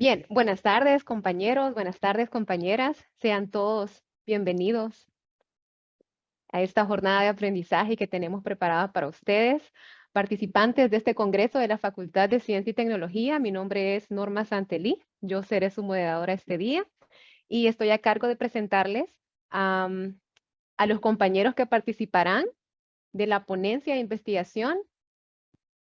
Bien, buenas tardes compañeros, buenas tardes compañeras. Sean todos bienvenidos a esta jornada de aprendizaje que tenemos preparada para ustedes. Participantes de este Congreso de la Facultad de Ciencia y Tecnología, mi nombre es Norma Santelí, yo seré su moderadora este día y estoy a cargo de presentarles am, a los compañeros que participarán de la ponencia de investigación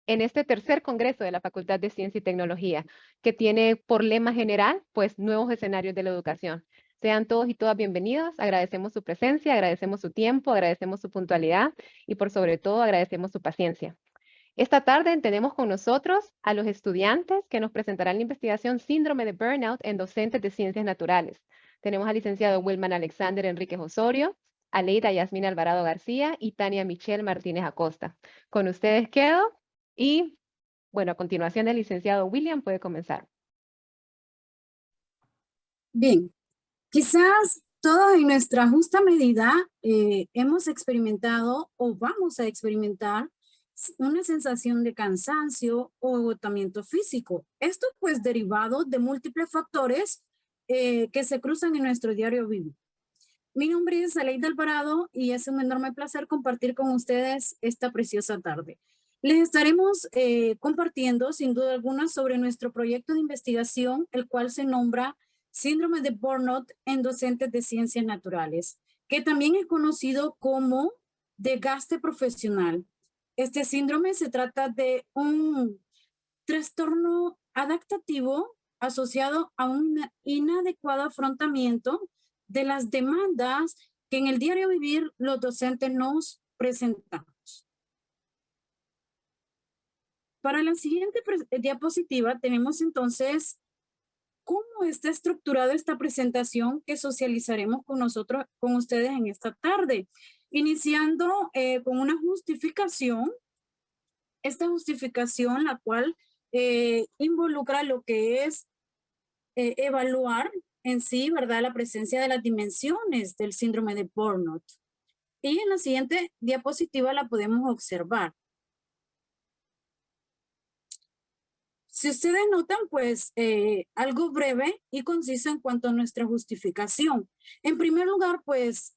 en este tercer congreso de la Facultad de Ciencia y Tecnología, que tiene por lema general, pues, nuevos escenarios de la educación. Sean todos y todas bienvenidos, agradecemos su presencia, agradecemos su tiempo, agradecemos su puntualidad y por sobre todo agradecemos su paciencia. Esta tarde tenemos con nosotros a los estudiantes que nos presentarán la investigación Síndrome de Burnout en docentes de ciencias naturales. Tenemos al licenciado Wilman Alexander Enríquez Osorio, a Leida Yasmina Alvarado García y Tania Michelle Martínez Acosta. Con ustedes quedo y, bueno, a continuación el licenciado William puede comenzar. Bien, quizás todos en nuestra justa medida hemos experimentado o vamos a experimentar una sensación de cansancio o agotamiento físico. Esto pues derivado de múltiples factores que se cruzan en nuestro diario vivir. Mi nombre es Aleida Alvarado y es un enorme placer compartir con ustedes esta preciosa tarde. Les estaremos compartiendo sin duda alguna sobre nuestro proyecto de investigación, el cual se nombra Síndrome de Burnout en docentes de ciencias naturales, que también es conocido como desgaste profesional. Este síndrome se trata de un trastorno adaptativo asociado a un inadecuado afrontamiento de las demandas que en el diario vivir los docentes nos presentamos. Para la siguiente diapositiva tenemos entonces cómo está estructurada esta presentación que socializaremos con nosotros, con ustedes en esta tarde, iniciando con una justificación. Esta justificación, la cual involucra lo que es evaluar en sí, ¿verdad?, la presencia de las dimensiones del síndrome de Burnout. Y en la siguiente diapositiva la podemos observar. Si ustedes notan, pues, algo breve y conciso en cuanto a nuestra justificación. En primer lugar, pues,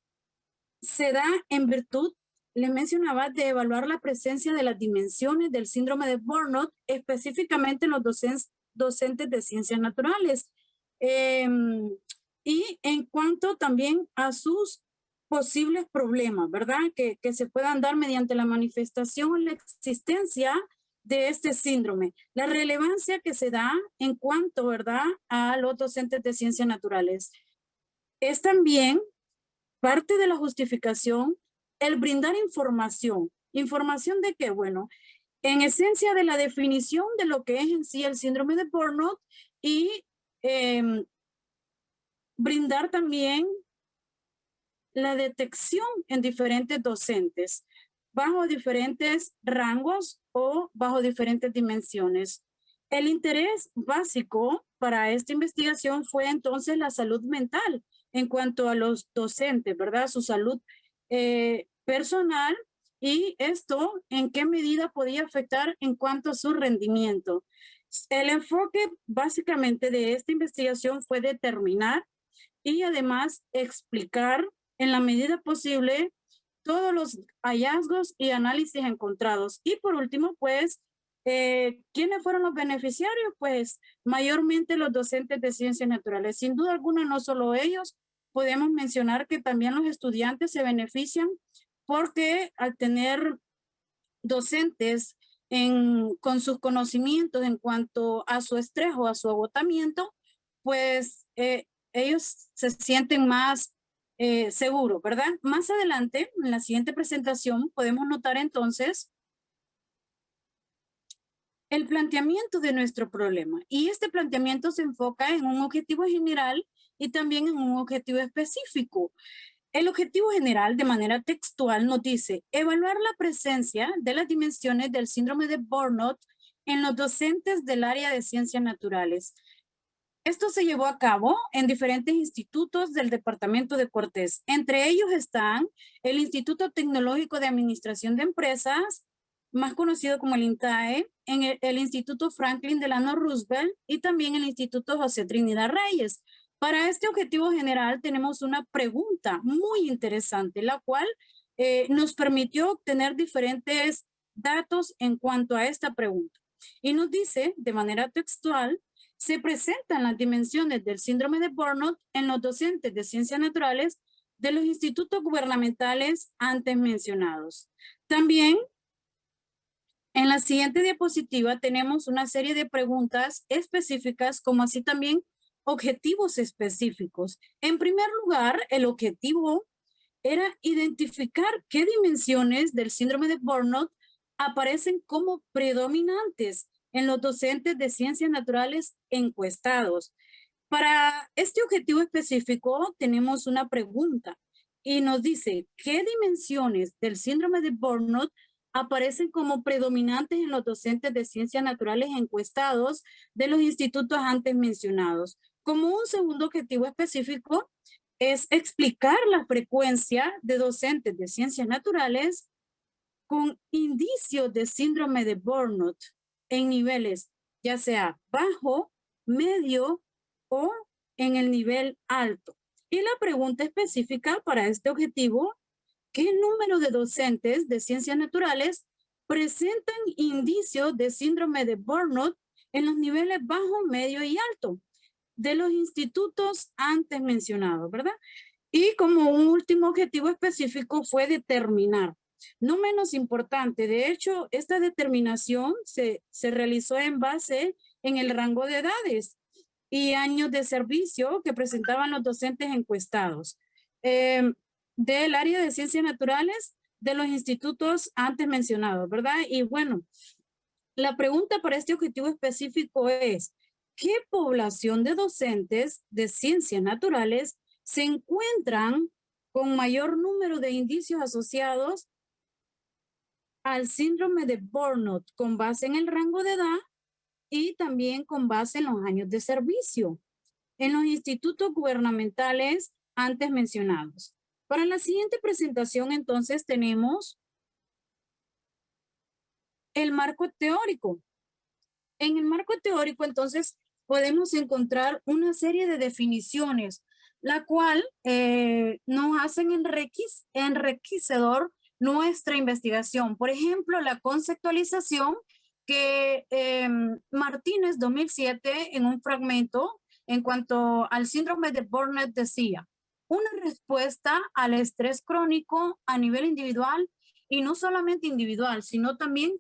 se da en virtud, les mencionaba, de evaluar la presencia de las dimensiones del síndrome de Burnout, específicamente en los docentes de ciencias naturales. Y en cuanto también a sus posibles problemas, ¿verdad? Que se puedan dar mediante la manifestación o la existencia de este síndrome. La relevancia que se da en cuanto, ¿verdad?, a los docentes de ciencias naturales. Es también parte de la justificación el brindar información. ¿Información de qué? Bueno, en esencia de la definición de lo que es en sí el síndrome de Burnout y brindar también la detección en diferentes docentes bajo diferentes rangos o bajo diferentes dimensiones. El interés básico para esta investigación fue entonces la salud mental en cuanto a los docentes, ¿verdad? Su salud personal y esto en qué medida podía afectar en cuanto a su rendimiento. El enfoque básicamente de esta investigación fue determinar y además explicar en la medida posible todos los hallazgos y análisis encontrados. Y por último, pues, ¿quiénes fueron los beneficiarios? Pues mayormente los docentes de ciencias naturales. Sin duda alguna, no solo ellos, podemos mencionar que también los estudiantes se benefician porque al tener docentes con sus conocimientos en cuanto a su estrés o a su agotamiento, pues ellos se sienten más seguros, ¿verdad? Más adelante, en la siguiente presentación, podemos notar entonces el planteamiento de nuestro problema. Y este planteamiento se enfoca en un objetivo general y también en un objetivo específico. El objetivo general, de manera textual, nos dice evaluar la presencia de las dimensiones del síndrome de Burnout en los docentes del área de ciencias naturales. Esto se llevó a cabo en diferentes institutos del departamento de Cortés. Entre ellos están el Instituto Tecnológico de Administración de Empresas, más conocido como el INTAE, en el Instituto Franklin Delano Roosevelt y también el Instituto José Trinidad Reyes. Para este objetivo general tenemos una pregunta muy interesante, la cual nos permitió obtener diferentes datos en cuanto a esta pregunta. Y nos dice de manera textual, se presentan las dimensiones del síndrome de Burnout en los docentes de ciencias naturales de los institutos gubernamentales antes mencionados. También en la siguiente diapositiva tenemos una serie de preguntas específicas, como así también objetivos específicos. En primer lugar, el objetivo era identificar qué dimensiones del síndrome de Burnout aparecen como predominantes en los docentes de ciencias naturales encuestados. Para este objetivo específico tenemos una pregunta y nos dice, ¿qué dimensiones del síndrome de Burnout aparecen como predominantes en los docentes de ciencias naturales encuestados de los institutos antes mencionados? Como un segundo objetivo específico es explicar la frecuencia de docentes de ciencias naturales con indicios de síndrome de Burnout en niveles ya sea bajo, medio o en el nivel alto. Y la pregunta específica para este objetivo, ¿qué número de docentes de ciencias naturales presentan indicios de síndrome de Burnout en los niveles bajo, medio y alto de los institutos antes mencionados, ¿verdad? Y como un último objetivo específico fue determinar, no menos importante, de hecho, esta determinación se realizó en base en el rango de edades y años de servicio que presentaban los docentes encuestados del área de ciencias naturales de los institutos antes mencionados, ¿verdad? Y bueno, la pregunta para este objetivo específico es, ¿qué población de docentes de ciencias naturales se encuentran con mayor número de indicios asociados al síndrome de Burnout con base en el rango de edad y también con base en los años de servicio en los institutos gubernamentales antes mencionados? Para la siguiente presentación, entonces, tenemos el marco teórico. En el marco teórico, entonces, podemos encontrar una serie de definiciones, la cual nos hacen enriquecedor nuestra investigación. Por ejemplo, la conceptualización que Martínez 2007 en un fragmento en cuanto al síndrome de Burnout decía, una respuesta al estrés crónico a nivel individual y no solamente individual, sino también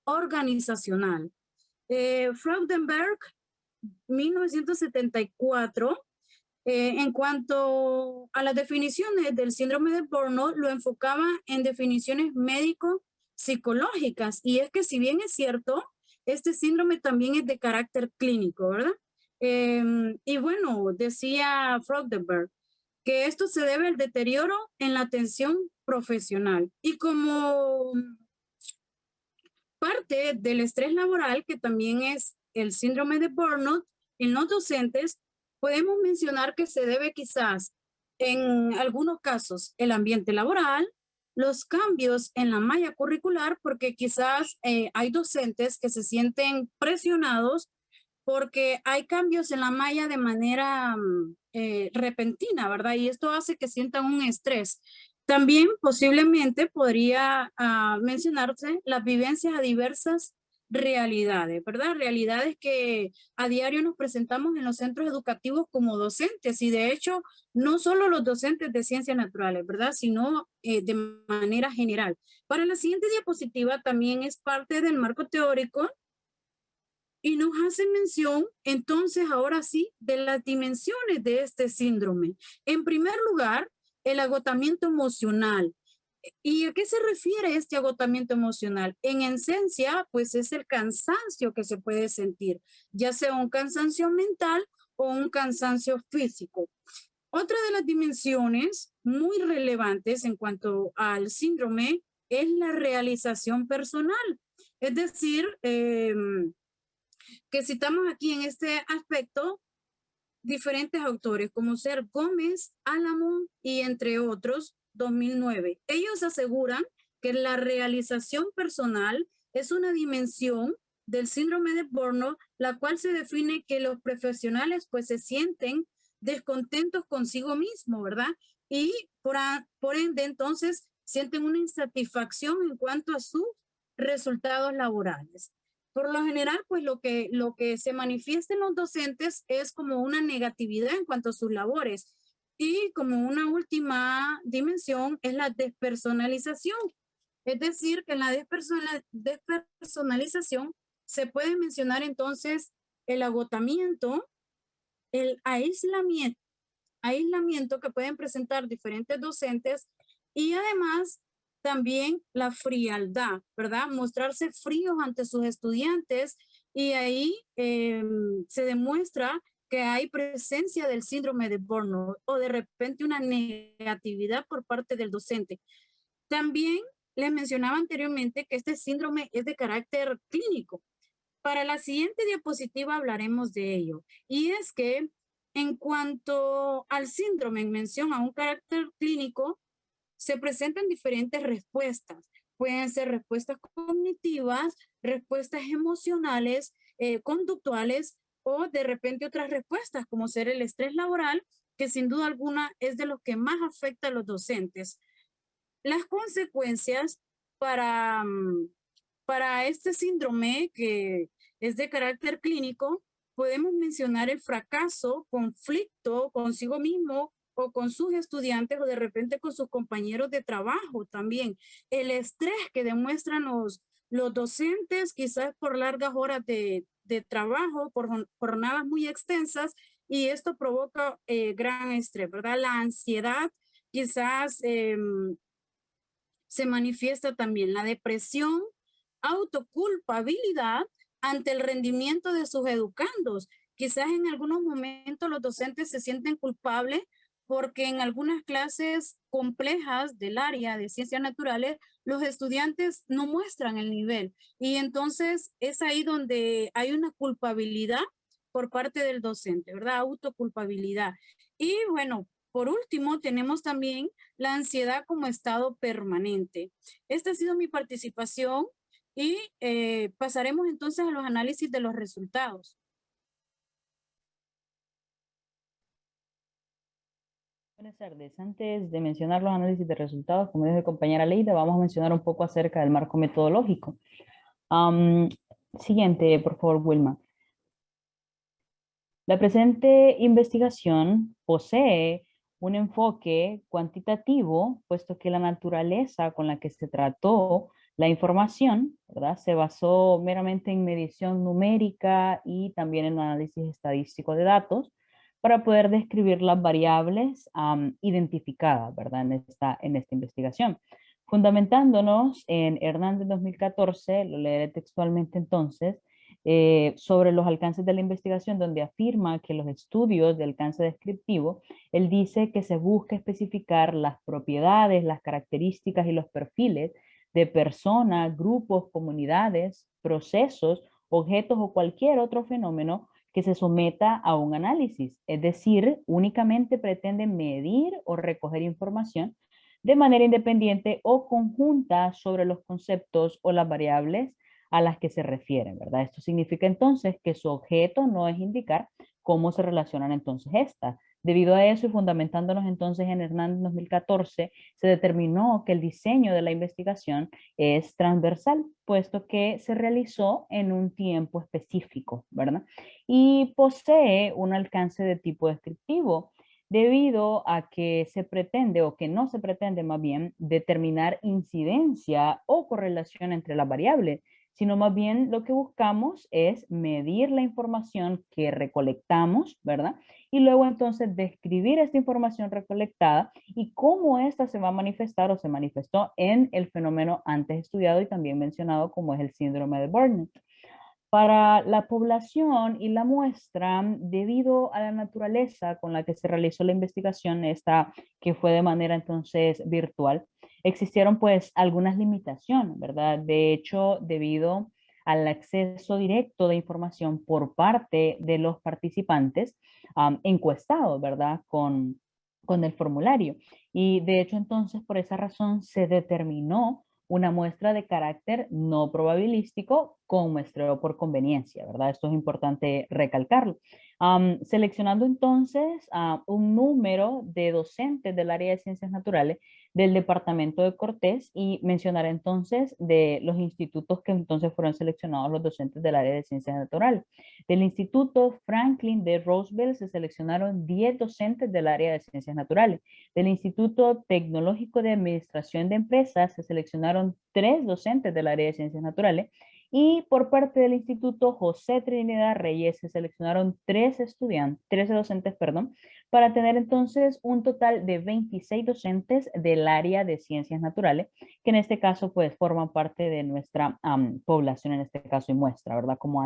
organizacional. Freudenberg, 1974, en cuanto a las definiciones del síndrome de Burnout, lo enfocaba en definiciones médico-psicológicas. Y es que si bien es cierto, este síndrome también es de carácter clínico, ¿verdad? Y bueno, decía Freudenberg que esto se debe al deterioro en la atención profesional. Y como parte del estrés laboral, que también es el síndrome de Burnout, en los docentes, podemos mencionar que se debe quizás en algunos casos el ambiente laboral, los cambios en la malla curricular, porque quizás hay docentes que se sienten presionados porque hay cambios en la malla de manera repentina, ¿verdad? Y esto hace que sientan un estrés. También posiblemente podría mencionarse las vivencias a diversas realidades, ¿verdad? Realidades que a diario nos presentamos en los centros educativos como docentes y de hecho no solo los docentes de ciencias naturales, ¿verdad? Sino de manera general. Para la siguiente diapositiva también es parte del marco teórico y nos hace mención, entonces, ahora sí, de las dimensiones de este síndrome. En primer lugar, el agotamiento emocional. ¿Y a qué se refiere este agotamiento emocional? En esencia, pues es el cansancio que se puede sentir, ya sea un cansancio mental o un cansancio físico. Otra de las dimensiones muy relevantes en cuanto al síndrome es la realización personal. Es decir, que citamos aquí en este aspecto diferentes autores como ser Gómez, Álamo y entre otros, 2009. Ellos aseguran que la realización personal es una dimensión del síndrome de Burnout, la cual se define que los profesionales pues se sienten descontentos consigo mismo, ¿verdad? Y por ende entonces sienten una insatisfacción en cuanto a sus resultados laborales. Por lo general, pues lo que se manifiesta en los docentes es como una negatividad en cuanto a sus labores. Y como una última dimensión es la despersonalización. Es decir, que en la despersonalización se puede mencionar entonces el agotamiento, el aislamiento que pueden presentar diferentes docentes y además también la frialdad, ¿verdad? Mostrarse fríos ante sus estudiantes y ahí se demuestra que hay presencia del síndrome de Burnout o de repente una negatividad por parte del docente. También les mencionaba anteriormente que este síndrome es de carácter clínico. Para la siguiente diapositiva hablaremos de ello. Y es que en cuanto al síndrome en mención a un carácter clínico, se presentan diferentes respuestas. Pueden ser respuestas cognitivas, respuestas emocionales, conductuales o de repente otras respuestas como ser el estrés laboral, que sin duda alguna es de lo que más afecta a los docentes. Las consecuencias para, para este síndrome que es de carácter clínico, podemos mencionar el fracaso, conflicto consigo mismo o con sus estudiantes o de repente con sus compañeros de trabajo también. El estrés que demuestran los docentes, quizás por largas horas de trabajo, por jornadas muy extensas, y esto provoca gran estrés, ¿verdad? La ansiedad quizás se manifiesta también la depresión, autoculpabilidad ante el rendimiento de sus educandos. Quizás en algunos momentos los docentes se sienten culpables porque en algunas clases complejas del área de ciencias naturales los estudiantes no muestran el nivel y entonces es ahí donde hay una culpabilidad por parte del docente, ¿verdad? Autoculpabilidad. Y bueno, por último, tenemos también la ansiedad como estado permanente. Esta ha sido mi participación y pasaremos entonces a los análisis de los resultados. Buenas tardes. Antes de mencionar los análisis de resultados, como dijo mi compañera Leida, vamos a mencionar un poco acerca del marco metodológico. Siguiente, por favor, Wilma. La presente investigación posee un enfoque cuantitativo, puesto que la naturaleza con la que se trató la información, ¿verdad?, se basó meramente en medición numérica y también en análisis estadístico de datos para poder describir las variables identificadas, ¿verdad?, en esta investigación. Fundamentándonos en Hernández 2014, lo leeré textualmente entonces, sobre los alcances de la investigación, donde afirma que los estudios de alcance descriptivo, él dice que se busca especificar las propiedades, las características y los perfiles de personas, grupos, comunidades, procesos, objetos o cualquier otro fenómeno que se someta a un análisis. Es decir, únicamente pretende medir o recoger información de manera independiente o conjunta sobre los conceptos o las variables a las que se refieren, ¿verdad? Esto significa entonces que su objeto no es indicar cómo se relacionan entonces estas. Debido a eso y fundamentándonos entonces en Hernández 2014, se determinó que el diseño de la investigación es transversal, puesto que se realizó en un tiempo específico, ¿verdad? Y posee un alcance de tipo descriptivo, debido a que se pretende o que no se pretende más bien determinar incidencia o correlación entre las variables, sino más bien lo que buscamos es medir la información que recolectamos, ¿verdad? Y luego entonces describir esta información recolectada y cómo ésta se va a manifestar o se manifestó en el fenómeno antes estudiado y también mencionado como es el síndrome de Burnout. Para la población y la muestra, debido a la naturaleza con la que se realizó la investigación, esta que fue de manera entonces virtual, existieron pues algunas limitaciones, ¿verdad? De hecho, debido al acceso directo de información por parte de los participantes encuestados, ¿verdad? Con el formulario. Y de hecho, entonces, por esa razón se determinó una muestra de carácter no probabilístico con muestreo por conveniencia, ¿verdad? Esto es importante recalcarlo. Seleccionando entonces un número de docentes del área de ciencias naturales del departamento de Cortés y mencionar entonces de los institutos que entonces fueron seleccionados los docentes del área de ciencias naturales. Del Instituto Franklin de Roosevelt se seleccionaron 10 docentes del área de ciencias naturales. Del Instituto Tecnológico de Administración de Empresas se seleccionaron 3 docentes del área de ciencias naturales. Y por parte del Instituto José Trinidad Reyes se seleccionaron 13 docentes, perdón, para tener entonces un total de 26 docentes del área de ciencias naturales, que en este caso pues forman parte de nuestra población, en este caso y muestra, ¿verdad? Como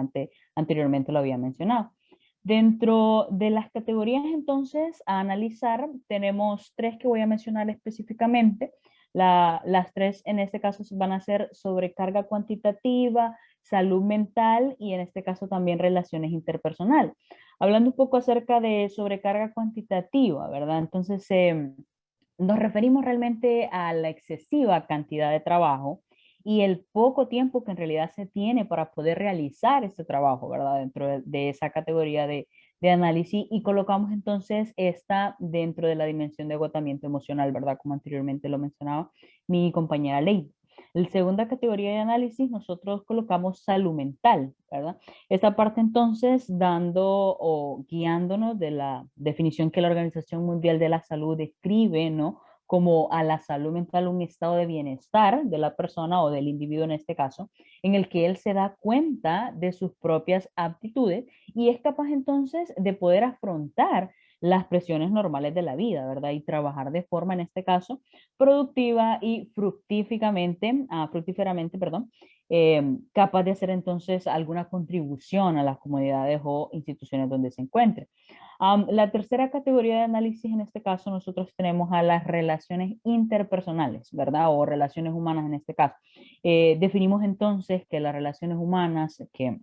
anteriormente lo había mencionado. Dentro de las categorías entonces a analizar, tenemos 3 que voy a mencionar específicamente. Las 3 en este caso van a ser sobrecarga cuantitativa, salud mental y en este caso también relaciones interpersonales. Hablando un poco acerca de sobrecarga cuantitativa, ¿verdad? Entonces, nos referimos realmente a la excesiva cantidad de trabajo y el poco tiempo que en realidad se tiene para poder realizar este trabajo, ¿verdad? Dentro de esa categoría de análisis y colocamos entonces esta dentro de la dimensión de agotamiento emocional, ¿verdad? Como anteriormente lo mencionaba mi compañera Ley. La segunda categoría de análisis nosotros colocamos salud mental, ¿verdad? Esta parte entonces dando o guiándonos de la definición que la Organización Mundial de la Salud describe, ¿no? Como a la salud mental un estado de bienestar de la persona o del individuo en este caso, en el que él se da cuenta de sus propias aptitudes y es capaz entonces de poder afrontar las presiones normales de la vida, ¿verdad? Y trabajar de forma, en este caso, productiva y fructíferamente, perdón, capaz de hacer entonces alguna contribución a las comunidades o instituciones donde se encuentre. La tercera categoría de análisis, en este caso, nosotros tenemos a las relaciones interpersonales, ¿verdad? O relaciones humanas en este caso. Definimos entonces que las relaciones humanas, que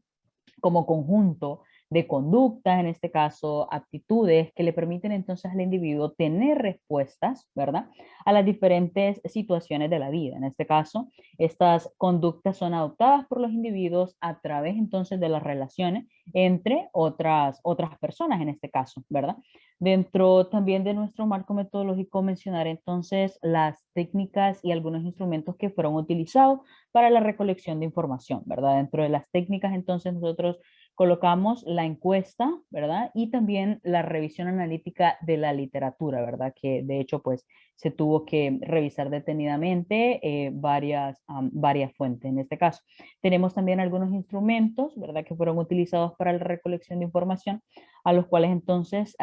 como conjunto de conductas, en este caso aptitudes, que le permiten entonces al individuo tener respuestas, ¿verdad? A las diferentes situaciones de la vida. En este caso, estas conductas son adoptadas por los individuos a través entonces de las relaciones entre otras personas, en este caso, ¿verdad? Dentro también de nuestro marco metodológico mencionar entonces las técnicas y algunos instrumentos que fueron utilizados para la recolección de información, ¿verdad? Dentro de las técnicas entonces nosotros colocamos la encuesta, ¿verdad? Y también la revisión analítica de la literatura, ¿verdad? Que de hecho, pues, se tuvo que revisar detenidamente varias fuentes en este caso. Tenemos también algunos instrumentos, ¿verdad? Que fueron utilizados para la recolección de información, a los cuales entonces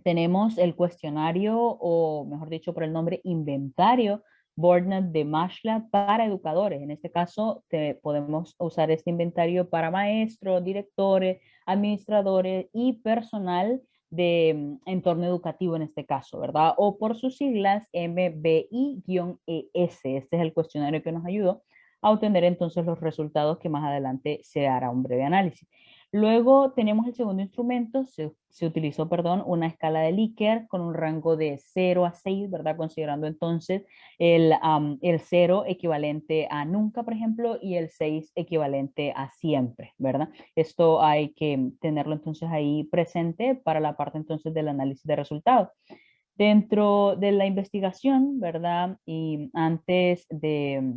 tenemos el cuestionario, o mejor dicho, por el nombre inventario Boardnet de Mashlat para educadores. En este caso, podemos usar este inventario para maestros, directores, administradores y personal de entorno educativo en este caso, ¿verdad? O por sus siglas MBI-ES. Este es el cuestionario que nos ayudó a obtener entonces los resultados que más adelante se hará un breve análisis. Luego tenemos el segundo instrumento, se utilizó, perdón, una escala de Likert con un rango de 0 a 6, ¿verdad? Considerando entonces el 0 equivalente a nunca, por ejemplo, y el 6 equivalente a siempre, ¿verdad? Esto hay que tenerlo entonces ahí presente para la parte entonces del análisis de resultados. Dentro de la investigación, ¿verdad? Y antes de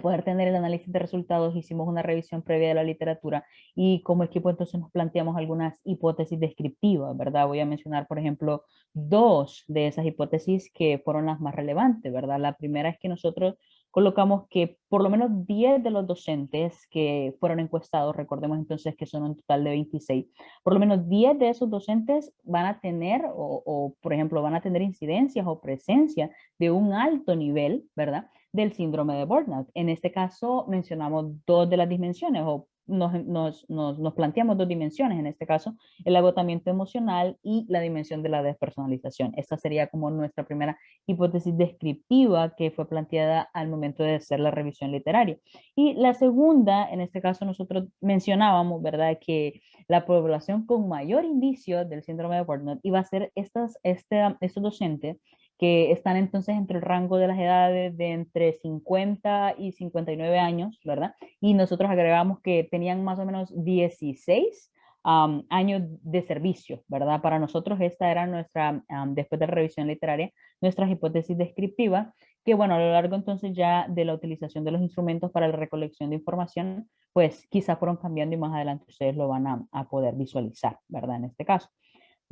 poder tener el análisis de resultados, hicimos una revisión previa de la literatura y como equipo entonces nos planteamos algunas hipótesis descriptivas, ¿verdad? Voy a mencionar, por ejemplo, 2 de esas hipótesis que fueron las más relevantes, ¿verdad? La primera es que nosotros colocamos que por lo menos 10 de los docentes que fueron encuestados, recordemos entonces que son un total de 26, por lo menos 10 de esos docentes van a tener por ejemplo, van a tener incidencias o presencia de un alto nivel, ¿verdad? Del síndrome de burnout. En este caso mencionamos 2 de las dimensiones o nos planteamos 2 dimensiones, en este caso, el agotamiento emocional y la dimensión de la despersonalización. Esta sería como nuestra primera hipótesis descriptiva que fue planteada al momento de hacer la revisión literaria. Y la segunda, en este caso nosotros mencionábamos, ¿verdad?, que la población con mayor indicio del síndrome de burnout iba a ser estos docentes que están entonces entre el rango de las edades de entre 50 y 59 años, ¿verdad? Y nosotros agregamos que tenían más o menos 16 años de servicio, ¿verdad? Para nosotros esta era nuestra, después de la revisión literaria, nuestra hipótesis descriptiva, que bueno, a lo largo entonces ya de la utilización de los instrumentos para la recolección de información, pues quizás fueron cambiando y más adelante ustedes lo van a poder visualizar, ¿verdad? En este caso.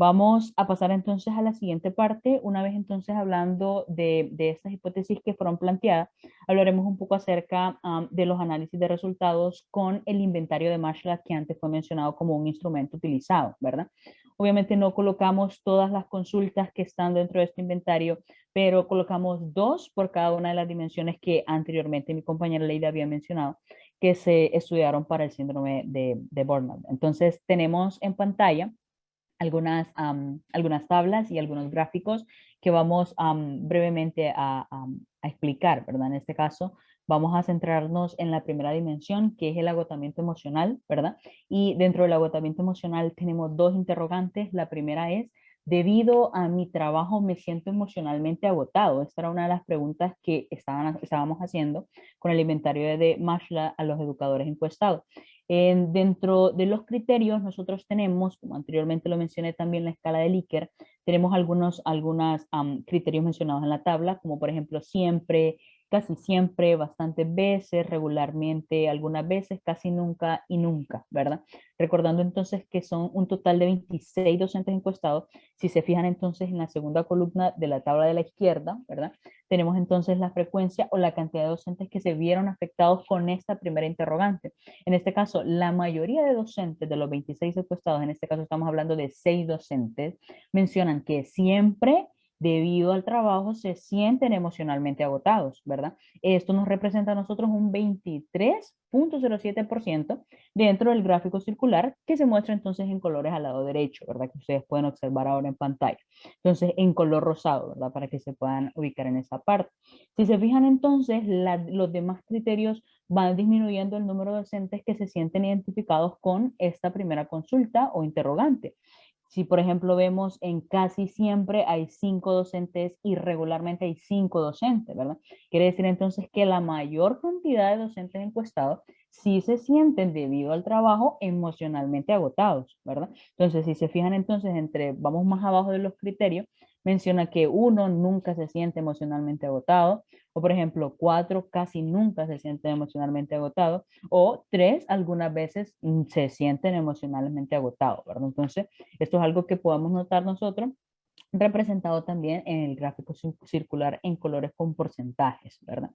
Vamos a pasar entonces a la siguiente parte. Una vez entonces hablando de estas hipótesis que fueron planteadas, hablaremos un poco acerca de los análisis de resultados con el inventario de Matchla que antes fue mencionado como un instrumento utilizado, ¿verdad? Obviamente no colocamos todas las consultas que están dentro de este inventario, pero colocamos 2 por cada una de las dimensiones que anteriormente mi compañera Leida había mencionado que se estudiaron para el síndrome de Burnout. Entonces tenemos en pantalla algunas tablas y algunos gráficos que vamos brevemente a explicar, ¿verdad? En este caso, vamos a centrarnos en la primera dimensión, que es el agotamiento emocional, ¿verdad? Y dentro del agotamiento emocional tenemos 2 interrogantes. La primera es, debido a mi trabajo me siento emocionalmente agotado. Esta era una de las preguntas que estábamos haciendo con el inventario de Mashla a los educadores encuestados. Dentro de los criterios, nosotros tenemos, como anteriormente lo mencioné también, la escala de Likert, tenemos algunos criterios mencionados en la tabla, como por ejemplo siempre, casi siempre, bastantes veces, regularmente, algunas veces, casi nunca y nunca, ¿verdad? Recordando entonces que son un total de 26 docentes encuestados. Si se fijan entonces en la segunda columna de la tabla de la izquierda, ¿verdad? Tenemos entonces la frecuencia o la cantidad de docentes que se vieron afectados con esta primera interrogante. En este caso, la mayoría de docentes de los 26 encuestados, en este caso estamos hablando de 6 docentes, mencionan que siempre debido al trabajo se sienten emocionalmente agotados, ¿verdad? Esto nos representa a nosotros un 23.07% dentro del gráfico circular que se muestra entonces en colores al lado derecho, ¿verdad? Que ustedes pueden observar ahora en pantalla. Entonces, en color rosado, ¿verdad? Para que se puedan ubicar en esa parte. Si se fijan entonces, los demás criterios van disminuyendo el número de docentes que se sienten identificados con esta primera consulta o interrogante. Si, por ejemplo, vemos en casi siempre hay 5 docentes y regularmente hay 5 docentes, ¿verdad? Quiere decir entonces que la mayor cantidad de docentes encuestados sí se sienten debido al trabajo emocionalmente agotados, ¿verdad? Entonces, si se fijan entonces vamos más abajo de los criterios, menciona que 1 nunca se siente emocionalmente agotado, o por ejemplo 4 casi nunca se sienten emocionalmente agotados, o 3 algunas veces se sienten emocionalmente agotados, ¿verdad? Entonces, esto es algo que podamos notar nosotros representado también en el gráfico circular en colores con porcentajes, ¿verdad?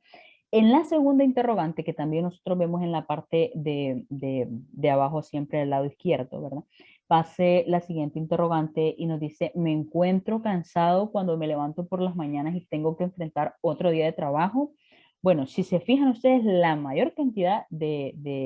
En la segunda interrogante, que también nosotros vemos en la parte de abajo siempre del lado izquierdo, ¿verdad? Pase la siguiente interrogante y nos dice, me encuentro cansado cuando me levanto por las mañanas y tengo que enfrentar otro día de trabajo. Bueno, si se fijan ustedes, la mayor cantidad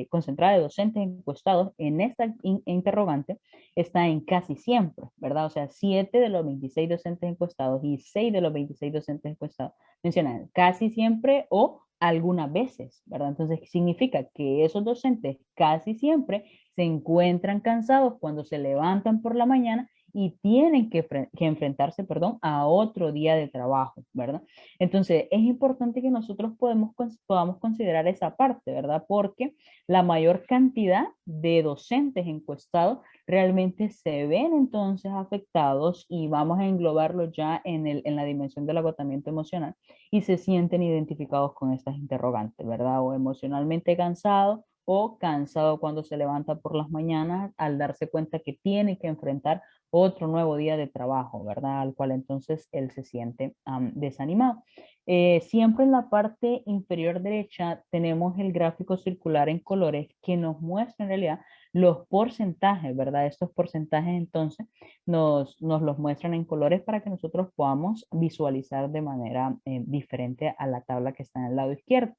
concentrada de docentes encuestados en esta interrogante está en casi siempre, ¿verdad? O sea, 7 de los 26 docentes encuestados y 6 de los 26 docentes encuestados mencionan casi siempre o algunas veces, ¿verdad? Entonces, significa que esos docentes casi siempre se encuentran cansados cuando se levantan por la mañana y tienen que enfrentarse, perdón, a otro día de trabajo, ¿verdad? Entonces, es importante que nosotros podamos considerar esa parte, ¿verdad? Porque la mayor cantidad de docentes encuestados realmente se ven entonces afectados y vamos a englobarlo ya en la dimensión del agotamiento emocional y se sienten identificados con estas interrogantes, ¿verdad? O emocionalmente cansado o cansado cuando se levanta por las mañanas al darse cuenta que tiene que enfrentar otro nuevo día de trabajo, ¿verdad? Al cual entonces él se siente desanimado. Siempre en la parte inferior derecha tenemos el gráfico circular en colores que nos muestra en realidad los porcentajes, ¿verdad? Estos porcentajes entonces nos los muestran en colores para que nosotros podamos visualizar de manera diferente a la tabla que está en el lado izquierdo.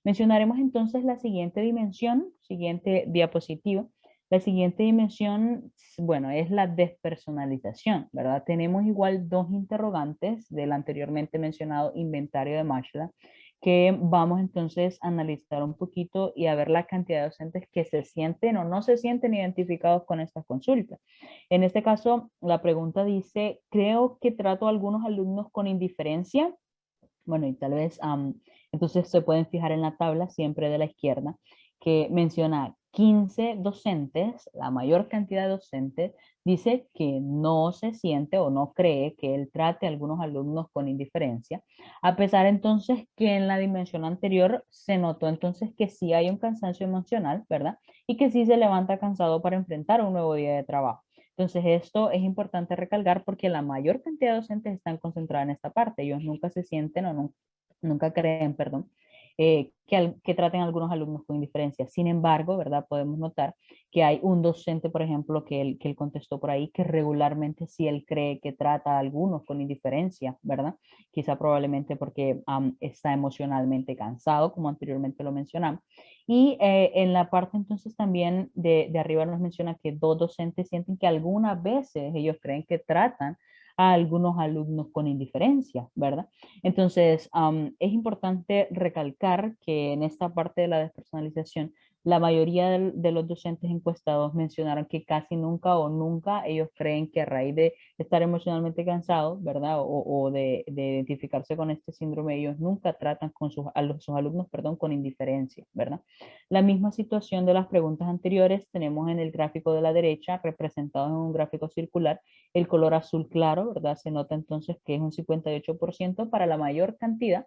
Mencionaremos entonces la siguiente dimensión, siguiente diapositiva. La siguiente dimensión, bueno, es la despersonalización, ¿verdad? Tenemos igual 2 interrogantes del anteriormente mencionado inventario de Matchla que vamos entonces a analizar un poquito y a ver la cantidad de docentes que se sienten o no se sienten identificados con estas consultas. En este caso, la pregunta dice, creo que trato a algunos alumnos con indiferencia. Bueno, y tal vez, entonces se pueden fijar en la tabla siempre de la izquierda, que menciona 15 docentes, la mayor cantidad de docentes, dice que no se siente o no cree que él trate a algunos alumnos con indiferencia, a pesar entonces que en la dimensión anterior se notó entonces que sí hay un cansancio emocional, ¿verdad? Y que sí se levanta cansado para enfrentar un nuevo día de trabajo. Entonces, esto es importante recalcar porque la mayor cantidad de docentes están concentradas en esta parte. Ellos nunca se sienten o nunca creen, perdón, que traten a algunos alumnos con indiferencia. Sin embargo, ¿verdad? Podemos notar que hay un docente, por ejemplo, que él contestó por ahí, que regularmente sí él cree que trata a algunos con indiferencia, ¿verdad? Quizá probablemente porque está emocionalmente cansado, como anteriormente lo mencionamos. Y en la parte entonces también de arriba nos menciona que 2 docentes sienten que algunas veces ellos creen que tratan a algunos alumnos con indiferencia, ¿verdad? Entonces, es importante recalcar que en esta parte de la despersonalización, la mayoría de los docentes encuestados mencionaron que casi nunca o nunca ellos creen que a raíz de estar emocionalmente cansados, ¿verdad? O de identificarse con este síndrome, ellos nunca tratan con sus alumnos, perdón, con indiferencia, ¿verdad? La misma situación de las preguntas anteriores tenemos en el gráfico de la derecha, representado en un gráfico circular, el color azul claro, ¿verdad? Se nota entonces que es un 58% para la mayor cantidad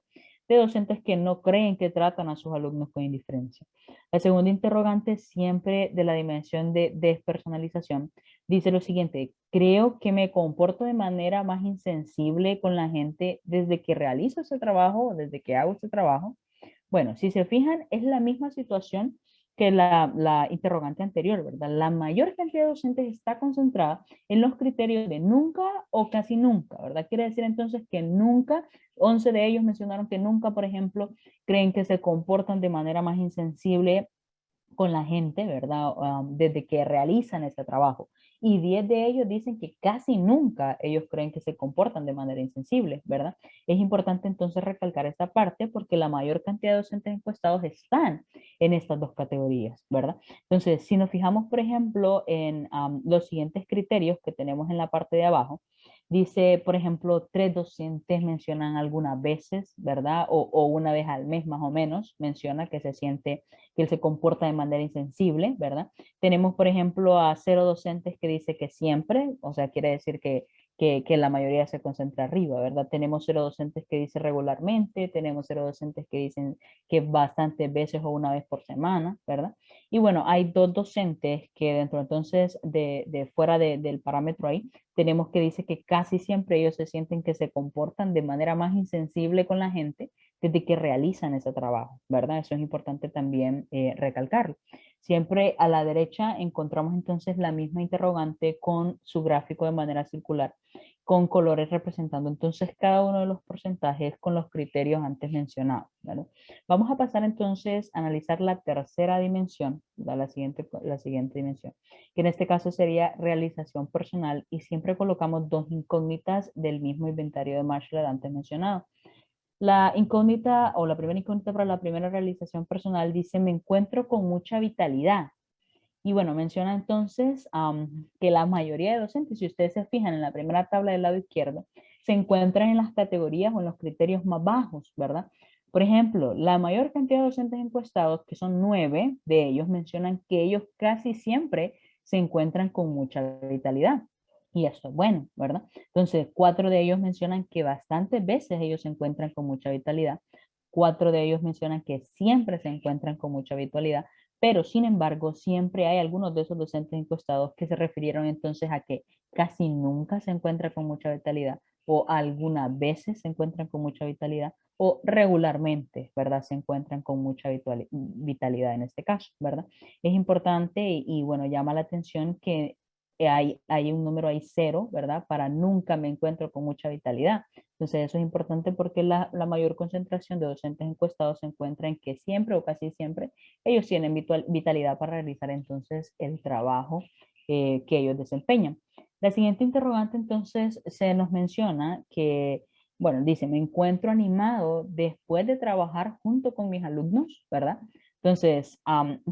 de docentes que no creen que tratan a sus alumnos con indiferencia. La segunda interrogante, siempre de la dimensión de despersonalización, dice lo siguiente: creo que me comporto de manera más insensible con la gente desde que realizo ese trabajo, desde que hago este trabajo. Bueno, si se fijan, es la misma situación que la interrogante anterior, ¿verdad? La mayor cantidad de docentes está concentrada en los criterios de nunca o casi nunca, ¿verdad? Quiere decir entonces que nunca, 11 de ellos mencionaron que nunca, por ejemplo, creen que se comportan de manera más insensible con la gente, ¿verdad? Desde que realizan ese trabajo. Y 10 de ellos dicen que casi nunca ellos creen que se comportan de manera insensible, ¿verdad? Es importante entonces recalcar esta parte porque la mayor cantidad de docentes encuestados están en estas dos categorías, ¿verdad? Entonces, si nos fijamos, por ejemplo, en los siguientes criterios que tenemos en la parte de abajo, dice, por ejemplo, 3 docentes mencionan algunas veces, ¿verdad? O una vez al mes más o menos, menciona que se siente que él se comporta de manera insensible, ¿verdad? Tenemos, por ejemplo, a 0 docentes que dice que siempre, o sea, quiere decir que la mayoría se concentra arriba, ¿verdad? Tenemos 0 docentes que dicen regularmente, tenemos 0 docentes que dicen que bastantes veces o una vez por semana, ¿verdad? Y bueno, hay 2 docentes que dentro entonces de fuera del parámetro ahí, tenemos que dice que casi siempre ellos se sienten que se comportan de manera más insensible con la gente desde que realizan ese trabajo, ¿verdad? Eso es importante también recalcarlo. Siempre a la derecha encontramos entonces la misma interrogante con su gráfico de manera circular, con colores representando entonces cada uno de los porcentajes con los criterios antes mencionados, ¿verdad? Vamos a pasar entonces a analizar la tercera dimensión, la siguiente dimensión, que en este caso sería realización personal, y siempre colocamos 2 incógnitas del mismo inventario de Marshall antes mencionado. La incógnita o la primera incógnita para la primera realización personal dice: me encuentro con mucha vitalidad. Y bueno, menciona entonces que la mayoría de docentes, si ustedes se fijan en la primera tabla del lado izquierdo, se encuentran en las categorías o en los criterios más bajos, ¿verdad? Por ejemplo, la mayor cantidad de docentes encuestados, que son 9 de ellos, mencionan que ellos casi siempre se encuentran con mucha vitalidad. Y esto es bueno, ¿verdad? Entonces, 4 de ellos mencionan que bastantes veces ellos se encuentran con mucha vitalidad. 4 de ellos mencionan que siempre se encuentran con mucha vitalidad, pero sin embargo, siempre hay algunos de esos docentes encuestados que se refirieron entonces a que casi nunca se encuentra con mucha vitalidad, o algunas veces se encuentran con mucha vitalidad, o regularmente, ¿verdad? Se encuentran con mucha vitalidad en este caso, ¿verdad? Es importante y bueno, llama la atención que hay un número ahí 0, ¿verdad? Para nunca me encuentro con mucha vitalidad. Entonces eso es importante porque la mayor concentración de docentes encuestados se encuentra en que siempre o casi siempre ellos tienen vitalidad para realizar entonces el trabajo que ellos desempeñan. La siguiente interrogante entonces se nos menciona que bueno, dice, me encuentro animado después de trabajar junto con mis alumnos, ¿verdad? Entonces,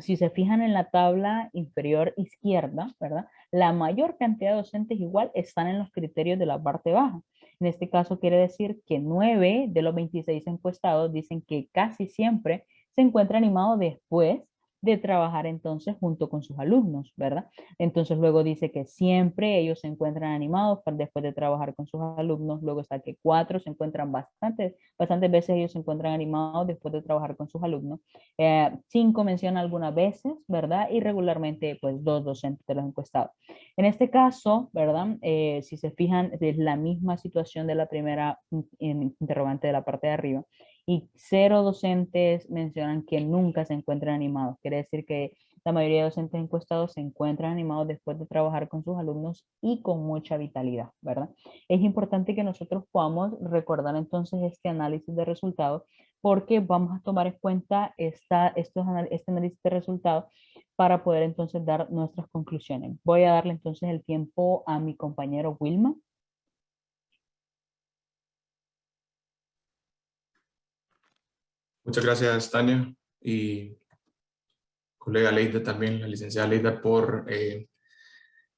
si se fijan en la tabla inferior izquierda, ¿verdad? La mayor cantidad de docentes igual están en los criterios de la parte baja. En este caso quiere decir que 9 de los 26 encuestados dicen que casi siempre se encuentra animado después de trabajar entonces junto con sus alumnos, ¿verdad? Entonces luego dice que siempre ellos se encuentran animados después de trabajar con sus alumnos. Luego está que 4 se encuentran bastantes veces ellos se encuentran animados después de trabajar con sus alumnos. 5 menciona algunas veces, ¿verdad? Y regularmente pues 2 docentes de los encuestados. En este caso, ¿verdad? Si se fijan, es la misma situación de la primera interrogante de la parte de arriba. Y 0 docentes mencionan que nunca se encuentran animados. Quiere decir que la mayoría de docentes encuestados se encuentran animados después de trabajar con sus alumnos y con mucha vitalidad, ¿verdad? Es importante que nosotros podamos recordar entonces este análisis de resultados porque vamos a tomar en cuenta este análisis de resultados para poder entonces dar nuestras conclusiones. Voy a darle entonces el tiempo a mi compañero Wilma. Muchas gracias, Tania, y colega Leida también, la licenciada Leida, por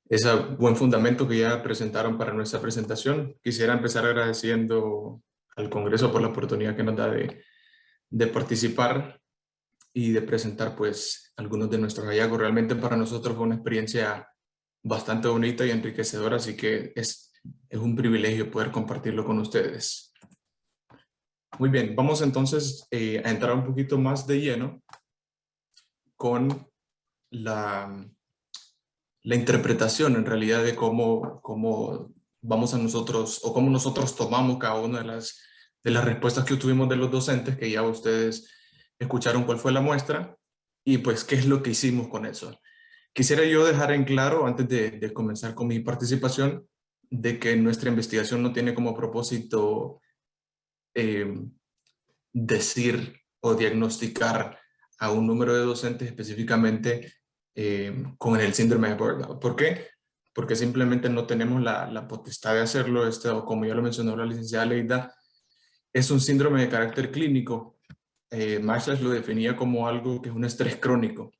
ese buen fundamento que ya presentaron para nuestra presentación. Quisiera empezar agradeciendo al Congreso por la oportunidad que nos da de participar y de presentar pues algunos de nuestros hallazgos. Realmente para nosotros fue una experiencia bastante bonita y enriquecedora, así que es un privilegio poder compartirlo con ustedes. Muy bien, vamos entonces a entrar un poquito más de lleno con la interpretación en realidad de cómo vamos a nosotros o cómo nosotros tomamos cada una de las respuestas que obtuvimos de los docentes, que ya ustedes escucharon cuál fue la muestra y pues qué es lo que hicimos con eso. Quisiera yo dejar en claro antes de comenzar con mi participación de que nuestra investigación no tiene como propósito decir o diagnosticar a un número de docentes específicamente con el síndrome de burnout. ¿Por qué? Porque simplemente no tenemos la potestad de hacerlo. Como ya lo mencionó la licenciada Leida, es un síndrome de carácter clínico. Marshall lo definía como algo que es un estrés crónico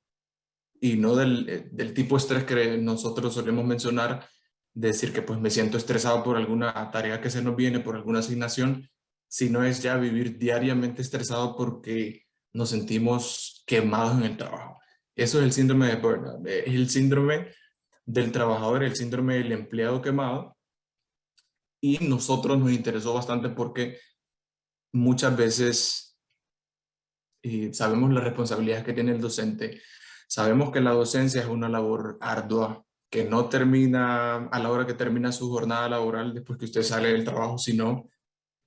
y no del tipo de estrés que nosotros solemos mencionar, decir que pues me siento estresado por alguna tarea que se nos viene, por alguna asignación, sino es ya vivir diariamente estresado porque nos sentimos quemados en el trabajo. Eso es el síndrome de burnout, es el síndrome del trabajador, el síndrome del empleado quemado, y nosotros nos interesó bastante porque muchas veces sabemos las responsabilidades que tiene el docente, sabemos que la docencia es una labor ardua, que no termina a la hora que termina su jornada laboral después que usted sale del trabajo, sino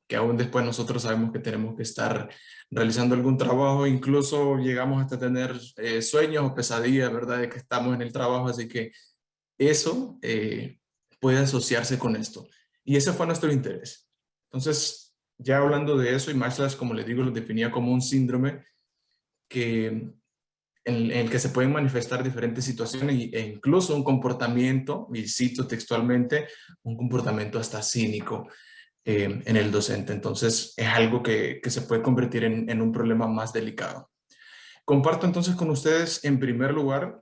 que aún después nosotros sabemos que tenemos que estar realizando algún trabajo, incluso llegamos hasta tener sueños o pesadillas, ¿verdad?, de que estamos en el trabajo, así que eso puede asociarse con esto. Y ese fue nuestro interés. Entonces, ya hablando de eso, y Maslow, como les digo, lo definía como un síndrome en el que se pueden manifestar diferentes situaciones e incluso un comportamiento, y cito textualmente, un comportamiento hasta cínico en el docente. Entonces es algo que se puede convertir en un problema más delicado. Comparto entonces con ustedes en primer lugar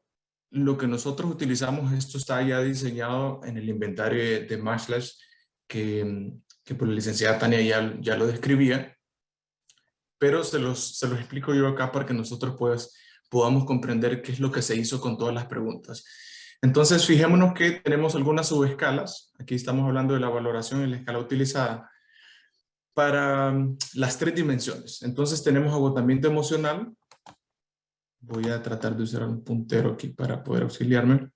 lo que nosotros utilizamos. Esto está ya diseñado en el inventario de Maslow que por la licenciada Tania ya lo describía, pero se los explico yo acá para que nosotros pues podamos comprender qué es lo que se hizo con todas las preguntas. Entonces, fijémonos que tenemos algunas subescalas. Aquí estamos hablando de la valoración en la escala utilizada para las 3 dimensiones. Entonces, tenemos agotamiento emocional. Voy a tratar de usar un puntero aquí para poder auxiliarme.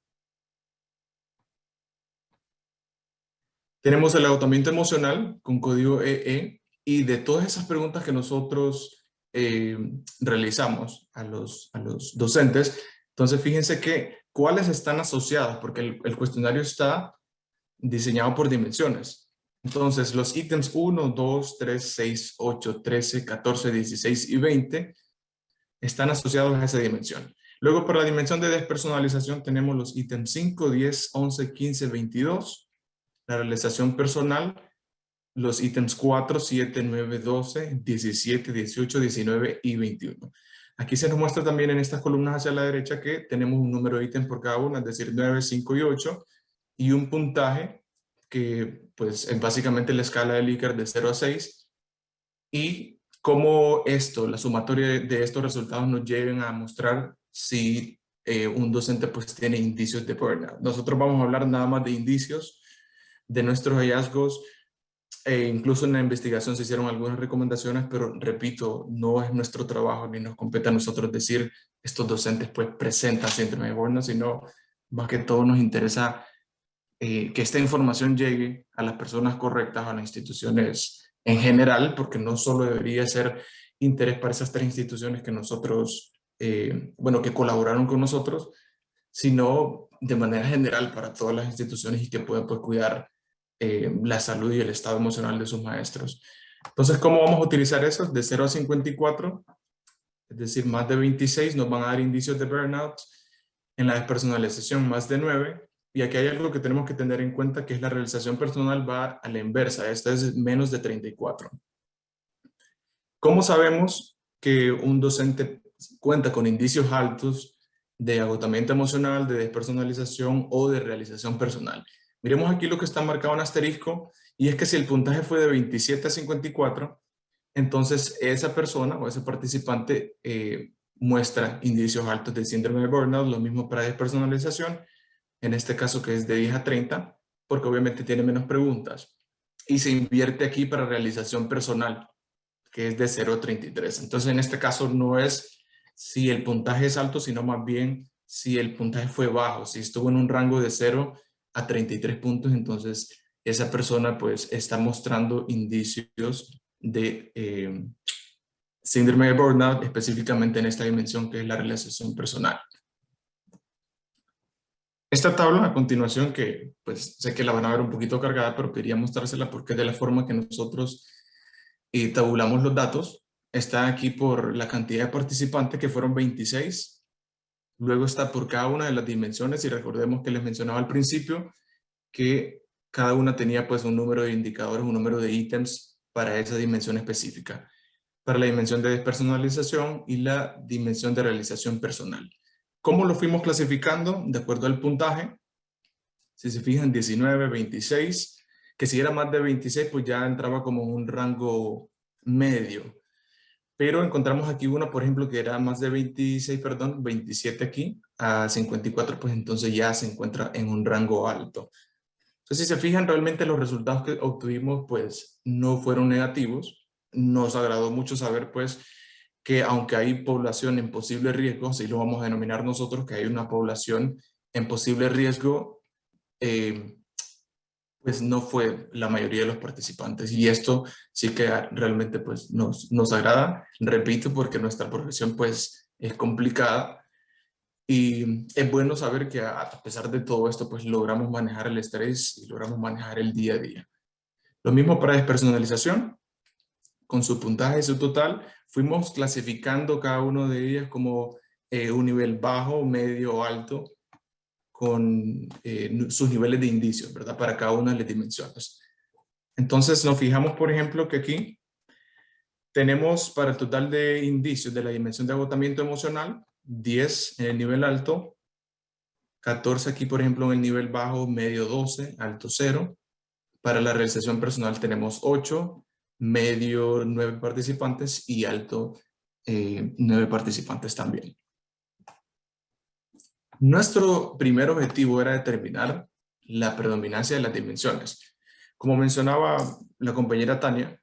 Tenemos el agotamiento emocional con código EE, y de todas esas preguntas que nosotros realizamos a los docentes, entonces fíjense que cuáles están asociadas, porque el cuestionario está diseñado por dimensiones. Entonces los ítems 1, 2, 3, 6, 8, 13, 14, 16 y 20 están asociados a esa dimensión. Luego para la dimensión de despersonalización tenemos los ítems 5, 10, 11, 15, 22. La realización personal los ítems 4, 7, 9, 12, 17, 18, 19 y 21. Aquí se nos muestra también en estas columnas hacia la derecha que tenemos un número de ítems por cada una, es decir, 9, 5 y 8, y un puntaje que pues es básicamente la escala de Likert de 0 a 6, y cómo esto, la sumatoria de estos resultados nos lleven a mostrar si un docente pues tiene indicios de burnout. Nosotros vamos a hablar nada más de indicios, de nuestros hallazgos. Incluso en la investigación se hicieron algunas recomendaciones, pero repito, no es nuestro trabajo ni nos compete a nosotros decir estos docentes pues presentan síndrome de burnout, sino más que todo nos interesa que esta información llegue a las personas correctas, a las instituciones en general, porque no solo debería ser interés para esas 3 instituciones que nosotros, que colaboraron con nosotros, sino de manera general para todas las instituciones y que puedan pues, cuidar la salud y el estado emocional de sus maestros. Entonces, ¿cómo vamos a utilizar eso? De 0 a 54, es decir, más de 26 nos van a dar indicios de burnout. En la despersonalización, más de 9. Y aquí hay algo que tenemos que tener en cuenta, que es la realización personal va a la inversa. Esta es menos de 34. ¿Cómo sabemos que un docente cuenta con indicios altos de agotamiento emocional, de despersonalización o de realización personal? Miremos aquí lo que está marcado en asterisco, y es que si el puntaje fue de 27 a 54, entonces esa persona o ese participante muestra indicios altos de síndrome de burnout, lo mismo para despersonalización, en este caso que es de 10 a 30, porque obviamente tiene menos preguntas. Y se invierte aquí para realización personal, que es de 0 a 33. Entonces en este caso no es si el puntaje es alto, sino más bien si el puntaje fue bajo, si estuvo en un rango de 0 a 33 puntos, entonces esa persona pues está mostrando indicios de síndrome de burnout, específicamente en esta dimensión que es la realización personal. Esta tabla a continuación, que pues sé que la van a ver un poquito cargada, pero quería mostrársela porque es de la forma que nosotros tabulamos los datos. Está aquí por la cantidad de participantes, que fueron 26. Luego está por cada una de las dimensiones, y recordemos que les mencionaba al principio que cada una tenía pues un número de indicadores, un número de ítems para esa dimensión específica. Para la dimensión de despersonalización y la dimensión de realización personal. ¿Cómo lo fuimos clasificando? De acuerdo al puntaje. Si se fijan, 19, 26, que si era más de 26, pues ya entraba como en un rango medio. Pero encontramos aquí una, por ejemplo, que era más de 26, 27 aquí, a 54, pues entonces ya se encuentra en un rango alto. Entonces, si se fijan, realmente los resultados que obtuvimos, pues no fueron negativos. Nos agradó mucho saber, pues, que aunque hay población en posible riesgo, así lo vamos a denominar nosotros, que hay una población en posible riesgo, pues no fue la mayoría de los participantes. Y esto sí que realmente pues nos agrada, repito, porque nuestra profesión pues es complicada. Y es bueno saber que a pesar de todo esto pues logramos manejar el estrés y logramos manejar el día a día. Lo mismo para despersonalización. Con su puntaje y su total, fuimos clasificando cada uno de ellas como un nivel bajo, medio o alto, con sus niveles de indicios, ¿verdad? Para cada una de las dimensiones. Entonces nos fijamos, por ejemplo, que aquí tenemos para el total de indicios de la dimensión de agotamiento emocional, 10 en el nivel alto, 14 aquí, por ejemplo, en el nivel bajo, medio 12, alto 0. Para la realización personal tenemos 8, medio 9 participantes y alto 9 participantes también. Nuestro primer objetivo era determinar la predominancia de las dimensiones. Como mencionaba la compañera Tania,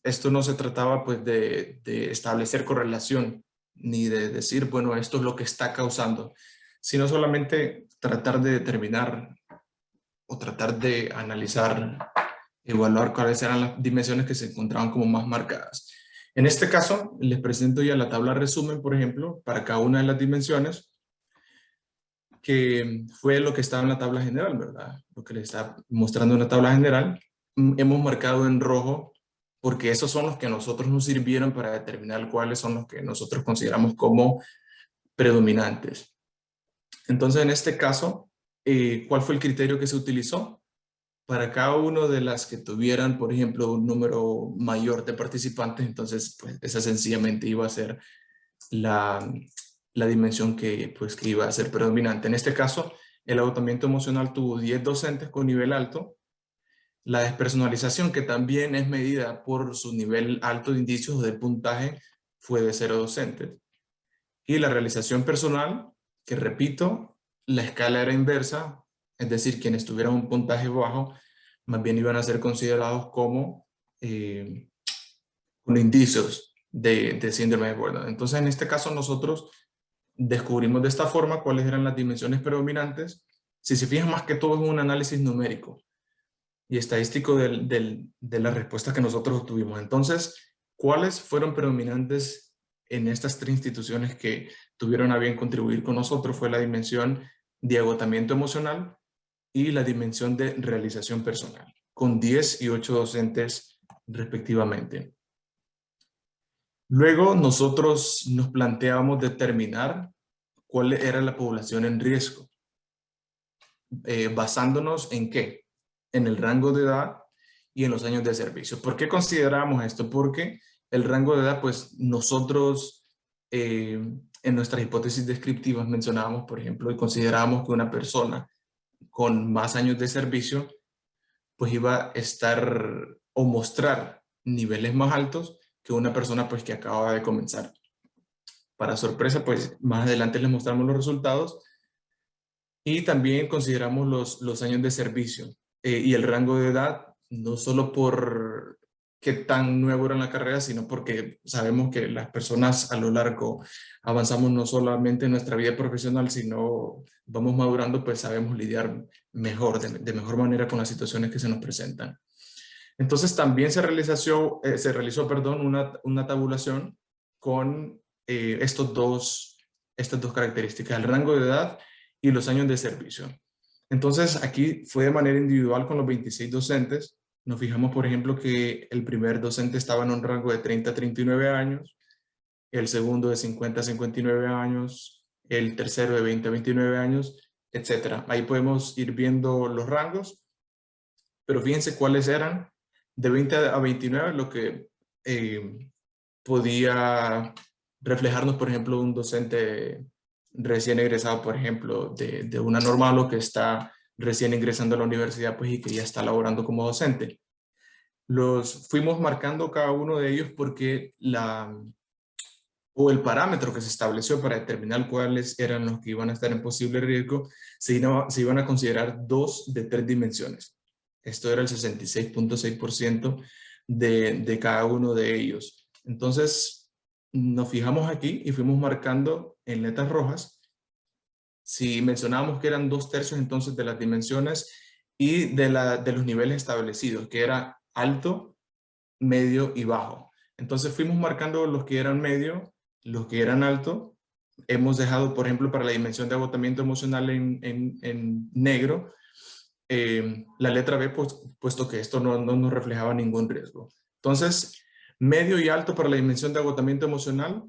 esto no se trataba pues de establecer correlación ni de decir, bueno, esto es lo que está causando, sino solamente tratar de determinar o tratar de analizar, evaluar cuáles eran las dimensiones que se encontraban como más marcadas. En este caso, les presento ya la tabla resumen, por ejemplo, para cada una de las dimensiones, que fue lo que estaba en la tabla general, ¿verdad? Lo que les está mostrando en la tabla general. Hemos marcado en rojo, porque esos son los que a nosotros nos sirvieron para determinar cuáles son los que nosotros consideramos como predominantes. Entonces, en este caso, ¿cuál fue el criterio que se utilizó? para cada uno de las que tuvieran, por ejemplo, un número mayor de participantes, entonces pues esa sencillamente iba a ser la dimensión que iba a ser predominante. En este caso, el agotamiento emocional tuvo 10 docentes con nivel alto. La despersonalización, que también es medida por su nivel alto de indicios de puntaje, fue de 0 docentes. Y la realización personal, que repito, la escala era inversa, es decir, quienes tuvieran un puntaje bajo, más bien iban a ser considerados como con indicios de síndrome de Borderline. Entonces, en este caso, nosotros descubrimos de esta forma cuáles eran las dimensiones predominantes. Si se fijan, más que todo es un análisis numérico y estadístico de las respuestas que nosotros obtuvimos. Entonces, ¿cuáles fueron predominantes en estas 3 instituciones que tuvieron a bien contribuir con nosotros? Fue la dimensión de agotamiento emocional y la dimensión de realización personal, con 10 y 8 docentes respectivamente. Luego nosotros nos planteábamos determinar cuál era la población en riesgo. ¿Basándonos en qué? En el rango de edad y en los años de servicio. ¿Por qué consideramos esto? Porque el rango de edad, pues nosotros en nuestras hipótesis descriptivas mencionábamos, por ejemplo, y considerábamos que una persona con más años de servicio, pues iba a estar o mostrar niveles más altos que una persona pues que acaba de comenzar. Para sorpresa, pues más adelante les mostramos los resultados. Y también consideramos los años de servicio y el rango de edad, no solo por qué tan nuevo era la carrera, sino porque sabemos que las personas a lo largo avanzamos no solamente en nuestra vida profesional, sino vamos madurando, pues sabemos lidiar mejor, de mejor manera con las situaciones que se nos presentan. Entonces también se realizó una tabulación con estas dos características, el rango de edad y los años de servicio. Entonces aquí fue de manera individual con los 26 docentes. Nos fijamos, por ejemplo, que el primer docente estaba en un rango de 30 a 39 años, el segundo de 50 a 59 años, el tercero de 20 a 29 años, etc. Ahí podemos ir viendo los rangos, pero fíjense cuáles eran de 20 a 29, lo que podía reflejarnos, por ejemplo, un docente recién egresado, por ejemplo, de una normal o que está recién ingresando a la universidad, pues y que ya está laborando como docente. Los fuimos marcando cada uno de ellos porque el parámetro que se estableció para determinar cuáles eran los que iban a estar en posible riesgo, se iban a considerar 2 de 3 dimensiones. Esto era el 66.6% de cada uno de ellos. Entonces, nos fijamos aquí y fuimos marcando en letras rojas. Si mencionábamos que eran 2/3 entonces de las dimensiones y de los niveles establecidos, que era alto, medio y bajo. Entonces fuimos marcando los que eran medio, los que eran alto. Hemos dejado, por ejemplo, para la dimensión de agotamiento emocional en negro, la letra B, puesto que esto no nos reflejaba ningún riesgo. Entonces, medio y alto para la dimensión de agotamiento emocional.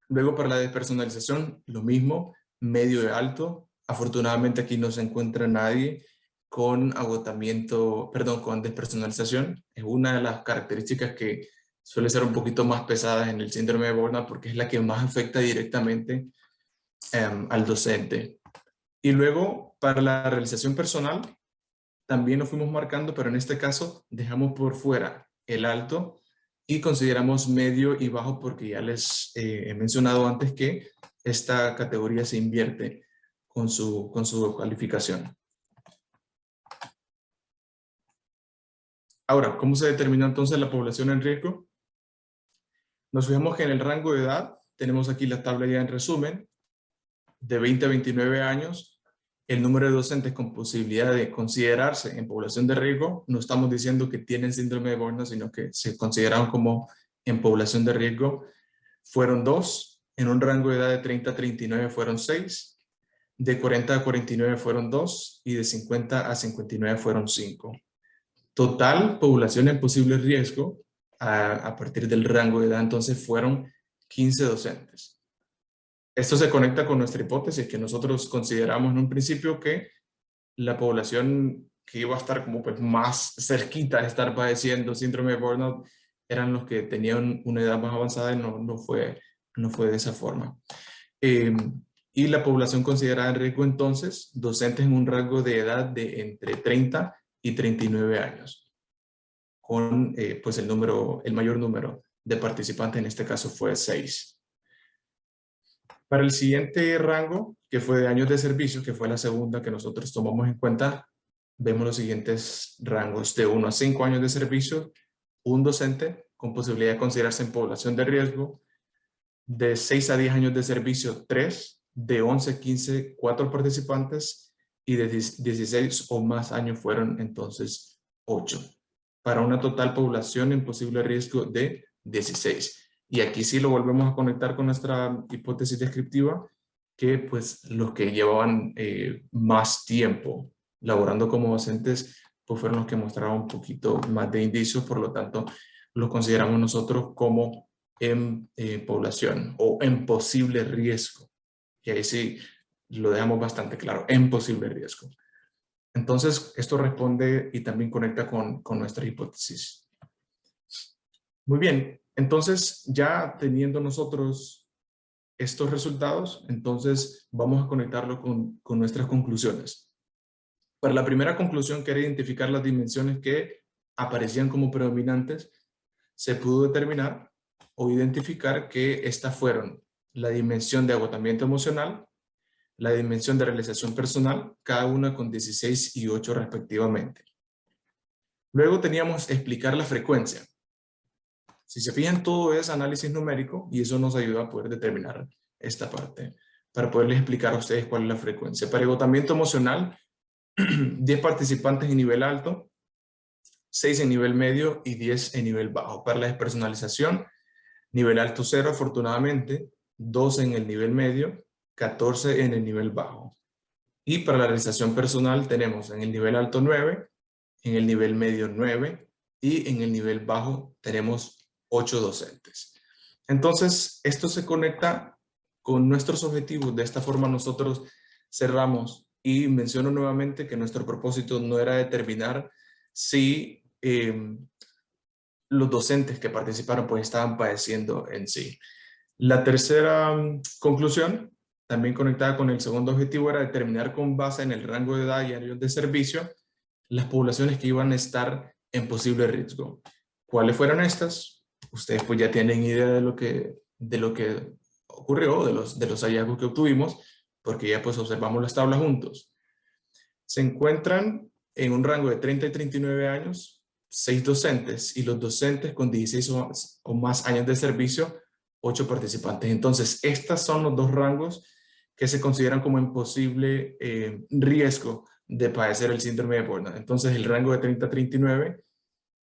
Luego para la despersonalización, lo mismo, medio y alto. Afortunadamente aquí no se encuentra nadie con con despersonalización. Es una de las características que suele ser un poquito más pesadas en el síndrome de Borderline porque es la que más afecta directamente al docente. Y luego para la realización personal, también lo fuimos marcando, pero en este caso dejamos por fuera el alto y consideramos medio y bajo porque ya les he mencionado antes que esta categoría se invierte con su calificación. Ahora, ¿cómo se determina entonces la población en riesgo? Nos fijamos que en el rango de edad, tenemos aquí la tabla ya en resumen, de 20 a 29 años, el número de docentes con posibilidad de considerarse en población de riesgo, no estamos diciendo que tienen síndrome de Borderline, sino que se consideraron como en población de riesgo, fueron 2, en un rango de edad de 30 a 39 fueron 6, de 40 a 49 fueron 2 y de 50 a 59 fueron 5. Total población en posible riesgo a partir del rango de edad entonces fueron 15 docentes. Esto se conecta con nuestra hipótesis que nosotros consideramos en un principio que la población que iba a estar como pues más cerquita de estar padeciendo síndrome de burnout eran los que tenían una edad más avanzada y no fue de esa forma. Y la población considerada en riesgo entonces, docentes en un rango de edad de entre 30 y 39 años, con pues el mayor número de participantes, en este caso fue 6. Para el siguiente rango, que fue de años de servicio, que fue la segunda que nosotros tomamos en cuenta, vemos los siguientes rangos: de 1 a 5 años de servicio, un docente con posibilidad de considerarse en población de riesgo; de 6 a 10 años de servicio, 3; de 11 a 15, 4 participantes; y de 16 o más años fueron entonces 8, para una total población en posible riesgo de 16. Y aquí sí lo volvemos a conectar con nuestra hipótesis descriptiva, que pues los que llevaban más tiempo laborando como docentes, pues fueron los que mostraron un poquito más de indicios, por lo tanto los consideramos nosotros como en población o en posible riesgo. Y ahí sí lo dejamos bastante claro, en posible riesgo. Entonces, esto responde y también conecta con nuestra hipótesis. Muy bien, entonces ya teniendo nosotros estos resultados, entonces vamos a conectarlo con nuestras conclusiones. Para la primera conclusión, que era identificar las dimensiones que aparecían como predominantes, se pudo determinar o identificar que estas fueron la dimensión de agotamiento emocional, la dimensión de realización personal, cada una con 16 y 8 respectivamente. Luego teníamos explicar la frecuencia. Si se fijan, todo es análisis numérico y eso nos ayuda a poder determinar esta parte, para poderles explicar a ustedes cuál es la frecuencia. Para agotamiento emocional, 10 participantes en nivel alto, 6 en nivel medio y 10 en nivel bajo. Para la despersonalización, nivel alto 0 afortunadamente, 2 en el nivel medio, 14 en el nivel bajo. Y para la realización personal tenemos en el nivel alto 9, en el nivel medio 9 y en el nivel bajo tenemos 8 docentes. Entonces, esto se conecta con nuestros objetivos. De esta forma nosotros cerramos, y menciono nuevamente que nuestro propósito no era determinar si los docentes que participaron pues estaban padeciendo en sí. La tercera conclusión, también conectada con el segundo objetivo, era determinar con base en el rango de edad y años de servicio las poblaciones que iban a estar en posible riesgo. ¿Cuáles fueron estas? Ustedes pues ya tienen idea de lo que ocurrió, de los hallazgos que obtuvimos, porque ya pues observamos las tablas juntos. Se encuentran en un rango de 30 y 39 años, 6 docentes, y los docentes con 16 o más años de servicio, 8 participantes. Entonces, estos son los dos rangos que se consideran como en posible riesgo de padecer el síndrome de burnout. Entonces, el rango de 30 a 39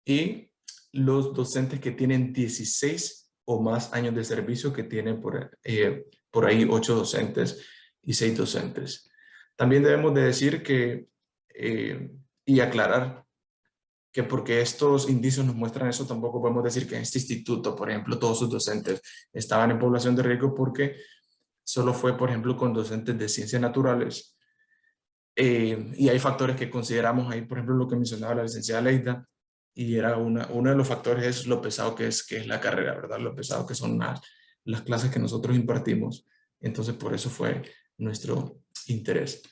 y los docentes que tienen 16 o más años de servicio, que tienen por ahí 8 docentes y 6 docentes. También debemos de decir que, y aclarar, que porque estos indicios nos muestran eso, tampoco podemos decir que en este instituto, por ejemplo, todos sus docentes estaban en población de riesgo, porque solo fue, por ejemplo, con docentes de ciencias naturales. Y hay factores que consideramos ahí, por ejemplo, lo que mencionaba la licenciada Leida, y era uno de los factores es lo pesado que es la carrera, ¿verdad? Lo pesado que son las clases que nosotros impartimos. Entonces, por eso fue nuestro interés.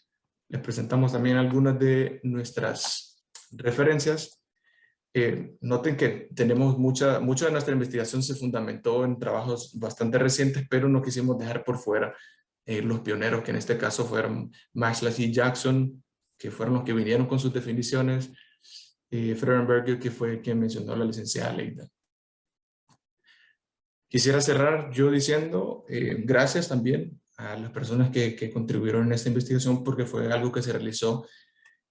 Les presentamos también algunas de nuestras referencias. Noten que tenemos mucha de nuestra investigación se fundamentó en trabajos bastante recientes, pero no quisimos dejar por fuera los pioneros, que en este caso fueron Maxwell y Jackson, que fueron los que vinieron con sus definiciones, Freudenberger, que fue quien mencionó la licenciada Leida. Quisiera cerrar yo diciendo gracias también a las personas que contribuyeron en esta investigación, porque fue algo que se realizó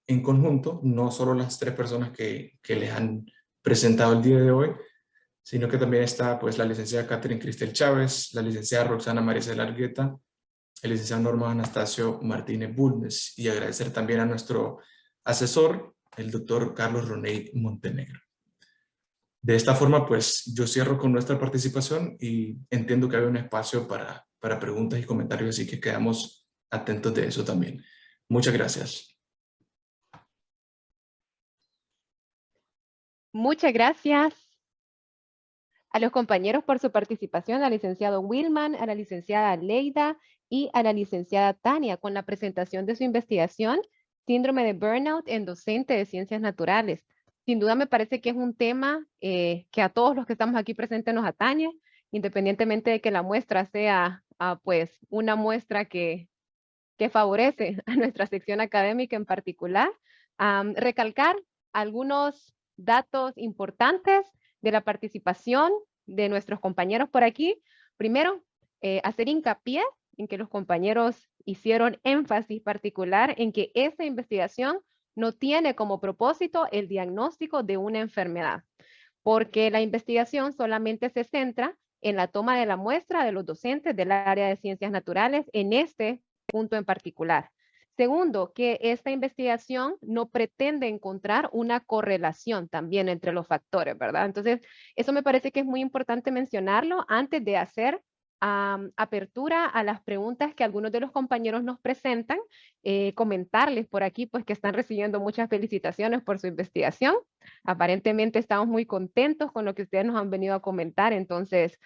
en conjunto, no solo las 3 personas que les han presentado el día de hoy, sino que también está pues la licenciada Catherine Cristel Chávez, la licenciada Roxana Maricela Argueta, el licenciado Norma Anastasio Martínez Bulnes, y agradecer también a nuestro asesor, el doctor Carlos Roney Montenegro. De esta forma, pues yo cierro con nuestra participación y entiendo que hay un espacio para preguntas y comentarios, así que quedamos atentos de eso también. Muchas gracias. Muchas gracias a los compañeros por su participación, al licenciado Wilman, a la licenciada Leida y a la licenciada Tania con la presentación de su investigación, Síndrome de Burnout en docente de Ciencias Naturales. Sin duda me parece que es un tema que a todos los que estamos aquí presentes nos atañe, independientemente de que la muestra sea pues una muestra que favorece a nuestra sección académica en particular. Recalcar algunos datos importantes de la participación de nuestros compañeros por aquí. Primero, hacer hincapié en que los compañeros hicieron énfasis particular en que esta investigación no tiene como propósito el diagnóstico de una enfermedad, porque la investigación solamente se centra en la toma de la muestra de los docentes del área de ciencias naturales en este punto en particular. Segundo, que esta investigación no pretende encontrar una correlación también entre los factores, ¿verdad? Entonces, eso me parece que es muy importante mencionarlo antes de hacer apertura a las preguntas que algunos de los compañeros nos presentan, comentarles por aquí pues que están recibiendo muchas felicitaciones por su investigación. Aparentemente estamos muy contentos con lo que ustedes nos han venido a comentar, entonces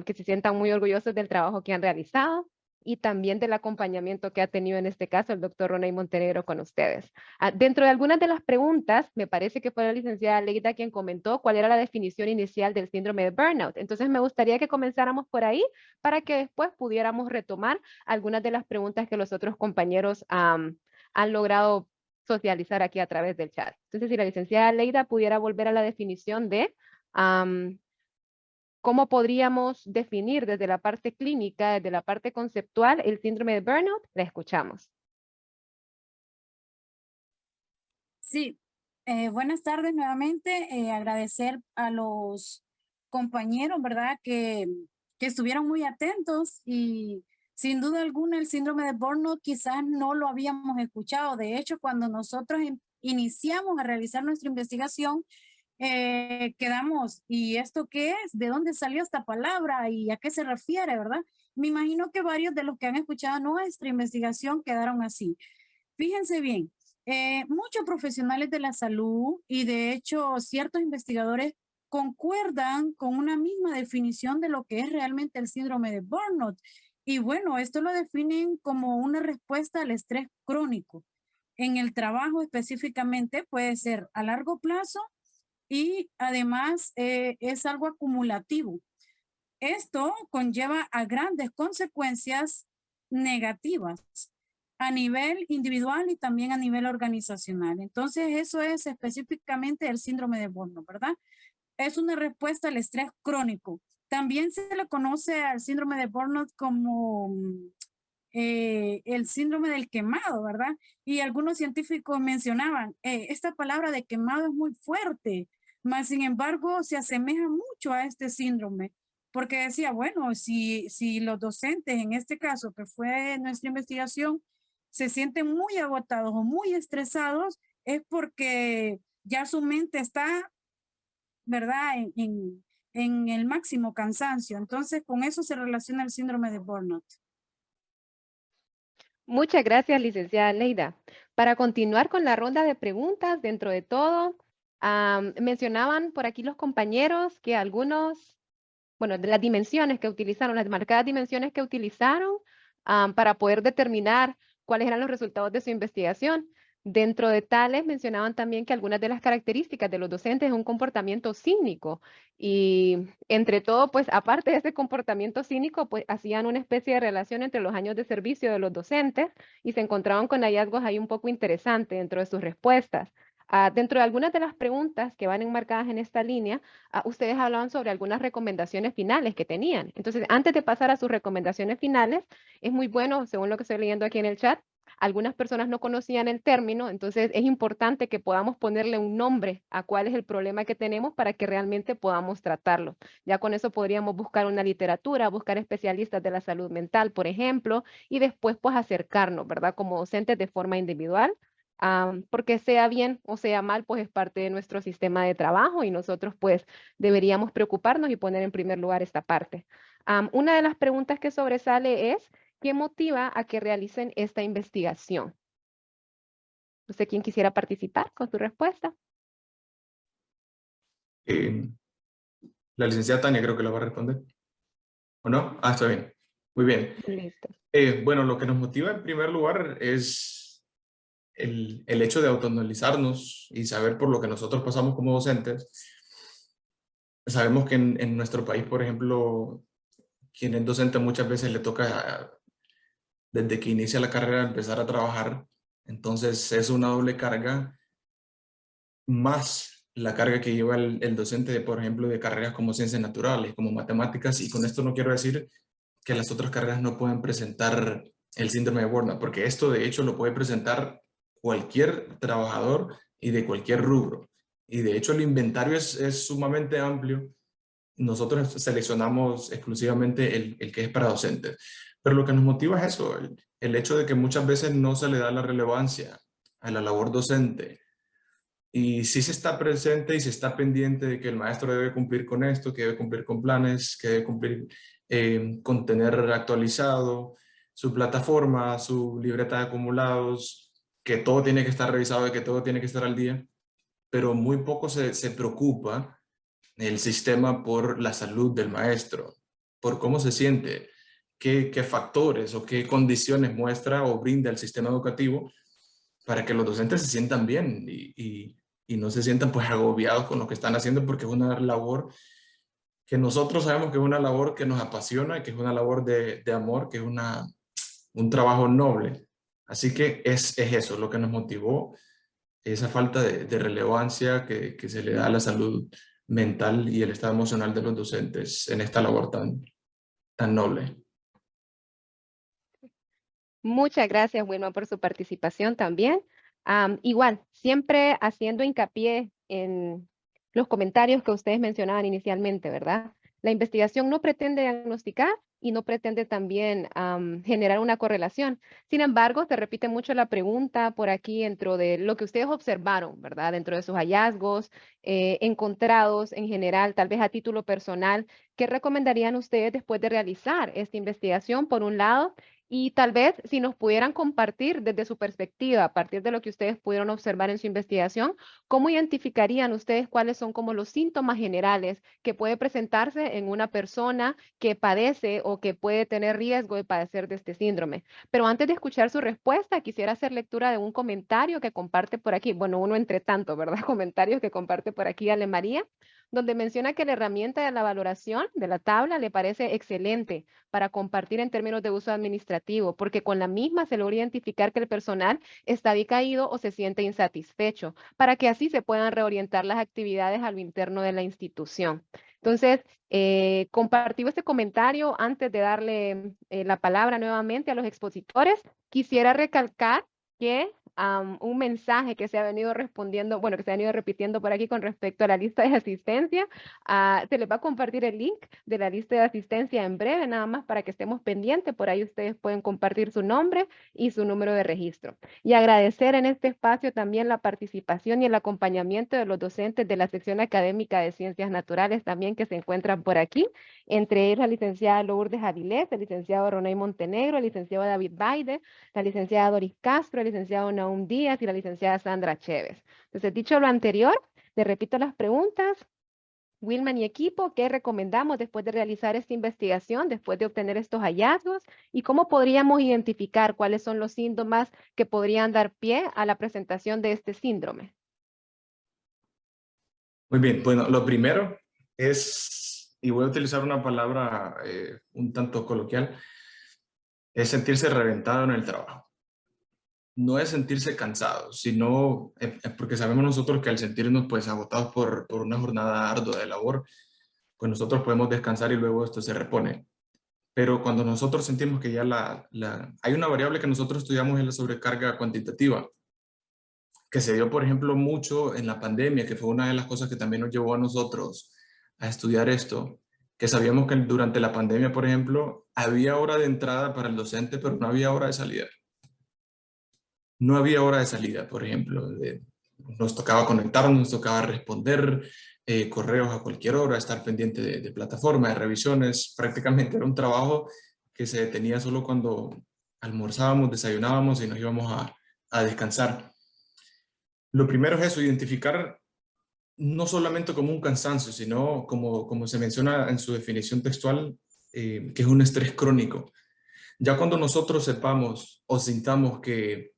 que se sientan muy orgullosos del trabajo que han realizado y también del acompañamiento que ha tenido en este caso el doctor Ronay Montenegro con ustedes. Dentro de algunas de las preguntas, me parece que fue la licenciada Leida quien comentó cuál era la definición inicial del síndrome de burnout. Entonces me gustaría que comenzáramos por ahí para que después pudiéramos retomar algunas de las preguntas que los otros compañeros han logrado socializar aquí a través del chat. Entonces, si la licenciada Leida pudiera volver a la definición de cómo podríamos definir desde la parte clínica, desde la parte conceptual, el síndrome de burnout, la escuchamos. Sí, buenas tardes nuevamente. Agradecer a los compañeros, ¿verdad? Que estuvieron muy atentos y sin duda alguna el síndrome de burnout quizás no lo habíamos escuchado. De hecho, cuando nosotros iniciamos a realizar nuestra investigación, quedamos, ¿y esto qué es? ¿De dónde salió esta palabra? ¿Y a qué se refiere, verdad? Me imagino que varios de los que han escuchado nuestra investigación quedaron así. Fíjense bien, muchos profesionales de la salud y de hecho ciertos investigadores concuerdan con una misma definición de lo que es realmente el síndrome de burnout. Y bueno, esto lo definen como una respuesta al estrés crónico. En el trabajo específicamente puede ser a largo plazo y además es algo acumulativo. Esto conlleva a grandes consecuencias negativas a nivel individual y también a nivel organizacional. Entonces, eso es específicamente el síndrome de burnout, ¿verdad? Es una respuesta al estrés crónico. También se le conoce al síndrome de burnout como el síndrome del quemado, ¿verdad? Y algunos científicos mencionaban, esta palabra de quemado es muy fuerte, mas sin embargo se asemeja mucho a este síndrome, porque decía, bueno, si los docentes, en este caso, que fue nuestra investigación, se sienten muy agotados o muy estresados, es porque ya su mente está, ¿verdad?, en el máximo cansancio. Entonces, con eso se relaciona el síndrome de burnout. Muchas gracias, licenciada Leida. Para continuar con la ronda de preguntas, dentro de todo, mencionaban por aquí los compañeros que algunos, bueno, de las dimensiones que utilizaron, las marcadas dimensiones que utilizaron para poder determinar cuáles eran los resultados de su investigación. Dentro de tales mencionaban también que algunas de las características de los docentes es un comportamiento cínico y entre todo, pues aparte de ese comportamiento cínico, pues hacían una especie de relación entre los años de servicio de los docentes y se encontraban con hallazgos ahí un poco interesantes dentro de sus respuestas. Dentro de algunas de las preguntas que van enmarcadas en esta línea, ustedes hablaban sobre algunas recomendaciones finales que tenían. Entonces, antes de pasar a sus recomendaciones finales, es muy bueno, según lo que estoy leyendo aquí en el chat, algunas personas no conocían el término, entonces es importante que podamos ponerle un nombre a cuál es el problema que tenemos para que realmente podamos tratarlo. Ya con eso podríamos buscar una literatura, buscar especialistas de la salud mental, por ejemplo, y después pues acercarnos, ¿verdad? Como docentes de forma individual, porque sea bien o sea mal, pues es parte de nuestro sistema de trabajo y nosotros pues deberíamos preocuparnos y poner en primer lugar esta parte. Una de las preguntas que sobresale es, ¿qué motiva a que realicen esta investigación? No sé quién quisiera participar con su respuesta. La licenciada Tania creo que la va a responder. ¿O no? Ah, está bien. Muy bien. Listo. Bueno, lo que nos motiva en primer lugar es el hecho de autoanalizarnos y saber por lo que nosotros pasamos como docentes. Sabemos que en nuestro país, por ejemplo, quien es docente muchas veces le toca, desde que inicia la carrera, empezar a trabajar. Entonces es una doble carga, más la carga que lleva el docente, por ejemplo, de carreras como ciencias naturales, como matemáticas. Y con esto no quiero decir que las otras carreras no pueden presentar el síndrome de burnout, porque esto de hecho lo puede presentar cualquier trabajador y de cualquier rubro. Y de hecho el inventario es sumamente amplio. Nosotros seleccionamos exclusivamente el que es para docentes. Pero lo que nos motiva es eso, el hecho de que muchas veces no se le da la relevancia a la labor docente. Y sí se está presente y se está pendiente de que el maestro debe cumplir con esto, que debe cumplir con planes, que debe cumplir con tener actualizado su plataforma, su libreta de acumulados, que todo tiene que estar revisado y que todo tiene que estar al día, pero muy poco se preocupa el sistema por la salud del maestro, por cómo se siente, qué factores o qué condiciones muestra o brinda el sistema educativo para que los docentes se sientan bien y no se sientan pues agobiados con lo que están haciendo, porque es una labor que nosotros sabemos que es una labor que nos apasiona, que es una labor de amor, que es un trabajo noble. Así que es eso lo que nos motivó, esa falta de relevancia que se le da a la salud mental y el estado emocional de los docentes en esta labor tan noble. Muchas gracias, Wilma, por su participación también. Igual, siempre haciendo hincapié en los comentarios que ustedes mencionaban inicialmente, ¿verdad? La investigación no pretende diagnosticar y no pretende también generar una correlación. Sin embargo, se repite mucho la pregunta por aquí dentro de lo que ustedes observaron, ¿verdad? Dentro de sus hallazgos encontrados en general, tal vez a título personal, ¿qué recomendarían ustedes después de realizar esta investigación, por un lado? Y tal vez si nos pudieran compartir desde su perspectiva, a partir de lo que ustedes pudieron observar en su investigación, ¿cómo identificarían ustedes cuáles son como los síntomas generales que puede presentarse en una persona que padece o que puede tener riesgo de padecer de este síndrome? Pero antes de escuchar su respuesta, quisiera hacer lectura de un comentario que comparte por aquí, bueno, uno entre tanto, ¿verdad? Comentarios que comparte por aquí Ale María, donde menciona que la herramienta de la valoración de la tabla le parece excelente para compartir en términos de uso administrativo, porque con la misma se logra identificar que el personal está decaído o se siente insatisfecho, para que así se puedan reorientar las actividades a lo interno de la institución. Entonces, compartido este comentario, antes de darle la palabra nuevamente a los expositores, quisiera recalcar que un mensaje que se ha venido respondiendo, bueno, que se ha venido repitiendo por aquí con respecto a la lista de asistencia. Se les va a compartir el link de la lista de asistencia en breve, nada más para que estemos pendientes. Por ahí ustedes pueden compartir su nombre y su número de registro. Y agradecer en este espacio también la participación y el acompañamiento de los docentes de la sección académica de Ciencias Naturales también que se encuentran por aquí, entre ellos la licenciada Lourdes Avilés, el licenciado Ronay Montenegro, el licenciado David Baide, la licenciada Doris Castro, el licenciado Naum Díaz y la licenciada Sandra Chévez. Entonces, dicho lo anterior, le repito las preguntas. Wilman y equipo, ¿qué recomendamos después de realizar esta investigación, después de obtener estos hallazgos? ¿Y cómo podríamos identificar cuáles son los síntomas que podrían dar pie a la presentación de este síndrome? Muy bien, bueno, lo primero es, y voy a utilizar una palabra un tanto coloquial, es sentirse reventado en el trabajo. No es sentirse cansado, sino porque sabemos nosotros que al sentirnos pues agotados por una jornada ardua de labor, pues nosotros podemos descansar y luego esto se repone. Pero cuando nosotros sentimos que ya hay una variable que nosotros estudiamos, es la sobrecarga cuantitativa, que se dio, por ejemplo, mucho en la pandemia, que fue una de las cosas que también nos llevó a nosotros a estudiar esto, que sabíamos que durante la pandemia, por ejemplo, había hora de entrada para el docente, pero no había hora de salida. No había hora de salida, por ejemplo. Nos tocaba conectarnos, nos tocaba responder correos a cualquier hora, estar pendiente de plataformas, de revisiones. Prácticamente era un trabajo que se detenía solo cuando almorzábamos, desayunábamos y nos íbamos a descansar. Lo primero es eso, identificar no solamente como un cansancio, sino como se menciona en su definición textual, que es un estrés crónico. Ya cuando nosotros sepamos o sintamos que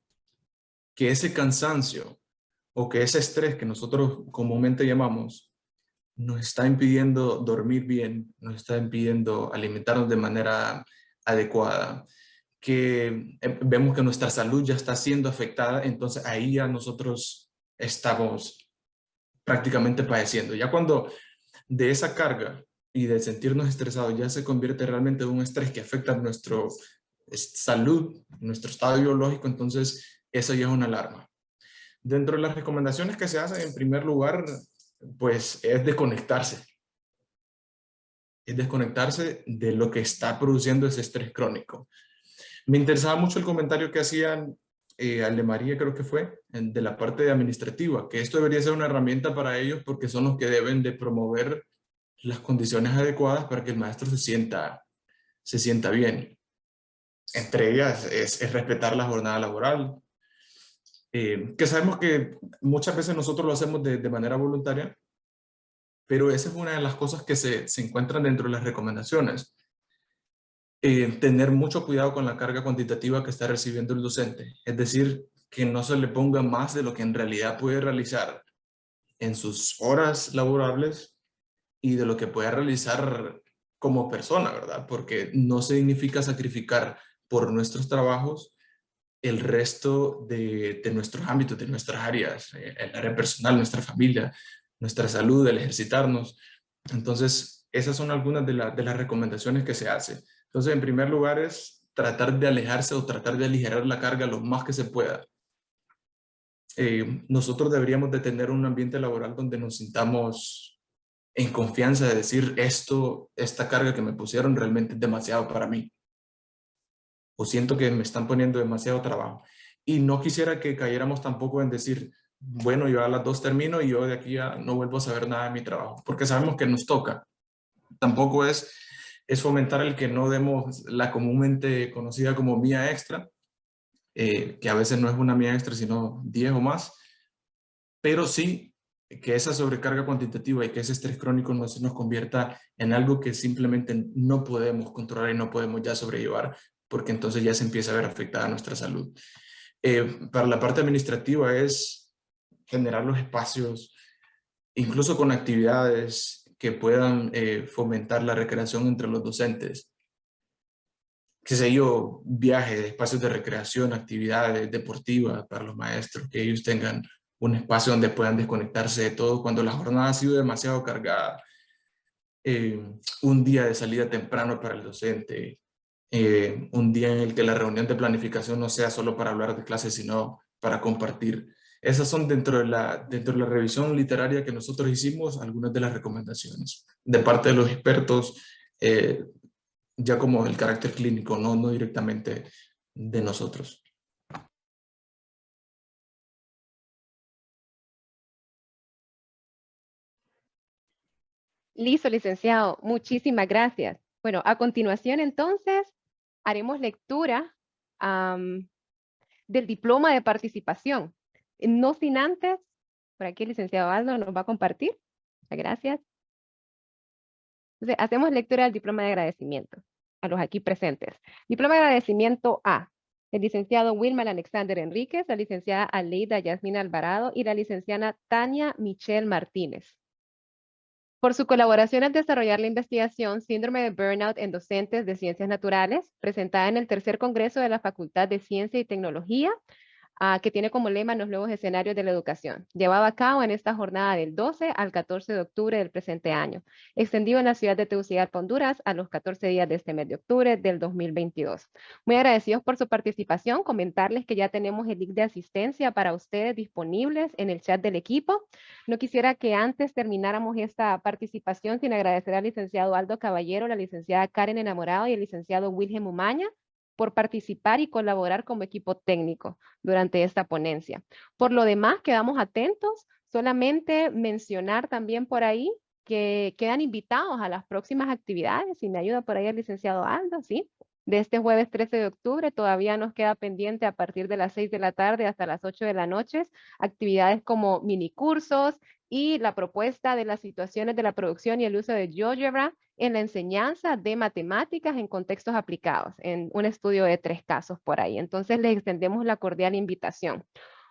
ese cansancio o que ese estrés que nosotros comúnmente llamamos nos está impidiendo dormir bien, nos está impidiendo alimentarnos de manera adecuada, que vemos que nuestra salud ya está siendo afectada, entonces ahí ya nosotros estamos prácticamente padeciendo. Ya cuando de esa carga y de sentirnos estresados ya se convierte realmente en un estrés que afecta nuestra salud, nuestro estado biológico, entonces eso ya es una alarma. Dentro de las recomendaciones que se hacen, en primer lugar, pues es desconectarse. Es desconectarse de lo que está produciendo ese estrés crónico. Me interesaba mucho el comentario que hacían al de María, creo que fue, de la parte administrativa, que esto debería ser una herramienta para ellos porque son los que deben de promover las condiciones adecuadas para que el maestro se sienta bien. Entre ellas es respetar la jornada laboral, que sabemos que muchas veces nosotros lo hacemos de manera voluntaria, pero esa es una de las cosas que se encuentran dentro de las recomendaciones. Tener mucho cuidado con la carga cuantitativa que está recibiendo el docente, es decir, que no se le ponga más de lo que en realidad puede realizar en sus horas laborables y de lo que pueda realizar como persona, ¿verdad? Porque no significa sacrificar por nuestros trabajos el resto de nuestros ámbitos, de nuestras áreas, el área personal, nuestra familia, nuestra salud, el ejercitarnos. Entonces, esas son algunas de las recomendaciones que se hacen. Entonces, en primer lugar es tratar de alejarse o tratar de aligerar la carga lo más que se pueda. Nosotros deberíamos de tener un ambiente laboral donde nos sintamos en confianza de decir esta carga que me pusieron realmente es demasiado para mí. O siento que me están poniendo demasiado trabajo. Y no quisiera que cayéramos tampoco en decir, bueno, yo a las 2 termino y yo de aquí ya no vuelvo a saber nada de mi trabajo, porque sabemos que nos toca. Tampoco es fomentar el que no demos la comúnmente conocida como mía extra, que a veces no es una mía extra, sino 10 o más, pero sí que esa sobrecarga cuantitativa y que ese estrés crónico no se nos convierta en algo que simplemente no podemos controlar y no podemos ya sobrellevar, porque entonces ya se empieza a ver afectada nuestra salud. Para la parte administrativa es generar los espacios, incluso con actividades que puedan fomentar la recreación entre los docentes. Qué sé yo, viajes, espacios de recreación, actividades deportivas para los maestros, que ellos tengan un espacio donde puedan desconectarse de todo cuando la jornada ha sido demasiado cargada. Un día de salida temprano para el docente, un día en el que la reunión de planificación no sea solo para hablar de clases, sino para compartir. Esas son dentro de la revisión literaria que nosotros hicimos, algunas de las recomendaciones de parte de los expertos, ya como el carácter clínico, no directamente de nosotros. Listo, licenciado. Muchísimas gracias. Bueno, a continuación entonces haremos lectura del diploma de participación. No sin antes, por aquí el licenciado Aldo nos va a compartir. Muchas gracias. Entonces, hacemos lectura del diploma de agradecimiento a los aquí presentes. Diploma de agradecimiento A. El licenciado Wilmer Alexander Enríquez, la licenciada Aleida Yasmina Alvarado y la licenciada Tania Michelle Martínez. Por su colaboración al desarrollar la investigación Síndrome de Burnout en Docentes de Ciencias Naturales, presentada en el tercer Congreso de la Facultad de Ciencia y Tecnología, que tiene como lema los nuevos escenarios de la educación, llevado a cabo en esta jornada del 12 al 14 de octubre del presente año, extendido en la ciudad de Tegucigalpa, Honduras, a los 14 días de este mes de octubre del 2022. Muy agradecidos por su participación, comentarles que ya tenemos el link de asistencia para ustedes disponibles en el chat del equipo. No quisiera que antes termináramos esta participación sin agradecer al licenciado Aldo Caballero, la licenciada Karen Enamorado y el licenciado Wilhelm Umaña por participar y colaborar como equipo técnico durante esta ponencia. Por lo demás, quedamos atentos. Solamente mencionar también por ahí que quedan invitados a las próximas actividades. Si me ayuda por ahí el licenciado Aldo, ¿sí? De este jueves 13 de octubre todavía nos queda pendiente a partir de las 6 de la tarde hasta las 8 de la noche actividades como minicursos, y la propuesta de las situaciones de la producción y el uso de GeoGebra en la enseñanza de matemáticas en contextos aplicados, en un estudio de 3 casos por ahí. Entonces les extendemos la cordial invitación.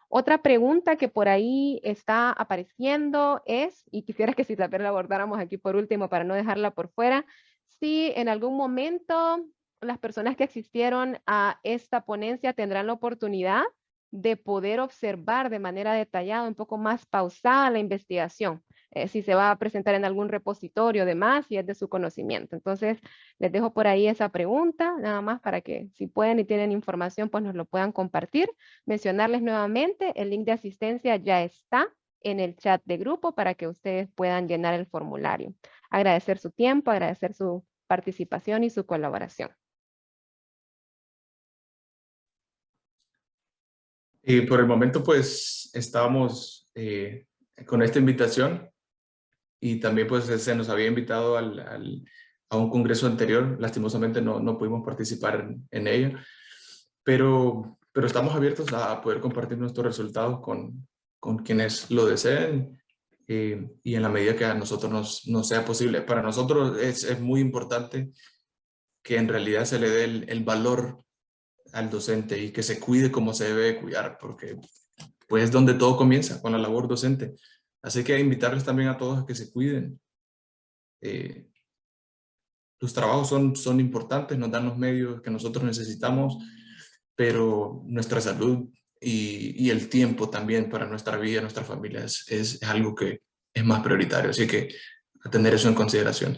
Otra pregunta que por ahí está apareciendo es, y quisiera que si la abordáramos aquí por último para no dejarla por fuera, si en algún momento las personas que asistieron a esta ponencia tendrán la oportunidad de poder observar de manera detallada, un poco más pausada la investigación, si se va a presentar en algún repositorio, demás, si es de su conocimiento. Entonces, les dejo por ahí esa pregunta, nada más para que si pueden y tienen información, pues nos lo puedan compartir. Mencionarles nuevamente, el link de asistencia ya está en el chat de grupo para que ustedes puedan llenar el formulario. Agradecer su tiempo, agradecer su participación y su colaboración. Y por el momento, pues, estábamos con esta invitación y también, pues, se nos había invitado a un congreso anterior. Lastimosamente no pudimos participar en ello, pero estamos abiertos a poder compartir nuestros resultados con quienes lo deseen y en la medida que a nosotros nos sea posible. Para nosotros es muy importante que en realidad se le dé el valor al docente y que se cuide como se debe cuidar, porque pues es donde todo comienza, con la labor docente. Así que invitarles también a todos a que se cuiden. Los trabajos son importantes, nos dan los medios que nosotros necesitamos, pero nuestra salud y el tiempo también para nuestra vida, nuestra familia, es algo que es más prioritario. Así que a tener eso en consideración.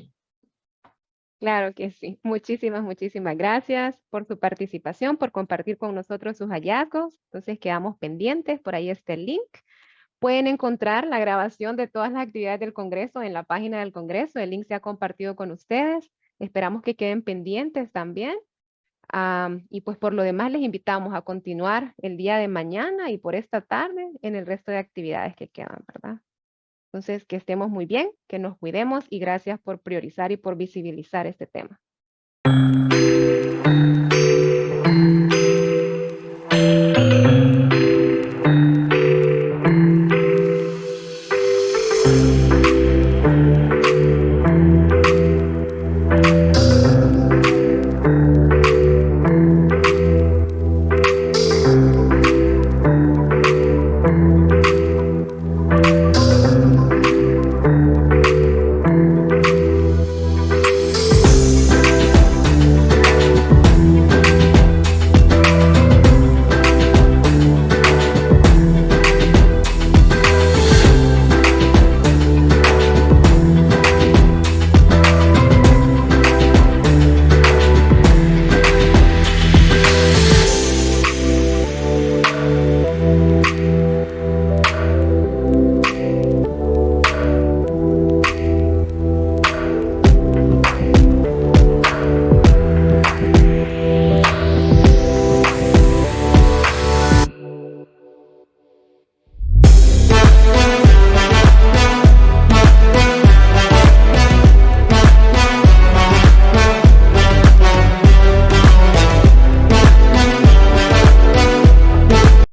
Claro que sí. Muchísimas gracias por su participación, por compartir con nosotros sus hallazgos. Entonces quedamos pendientes, por ahí está el link. Pueden encontrar la grabación de todas las actividades del Congreso en la página del Congreso. El link se ha compartido con ustedes. Esperamos que queden pendientes también. Y pues por lo demás les invitamos a continuar el día de mañana y por esta tarde en el resto de actividades que quedan, ¿verdad? Entonces, que estemos muy bien, que nos cuidemos y gracias por priorizar y por visibilizar este tema.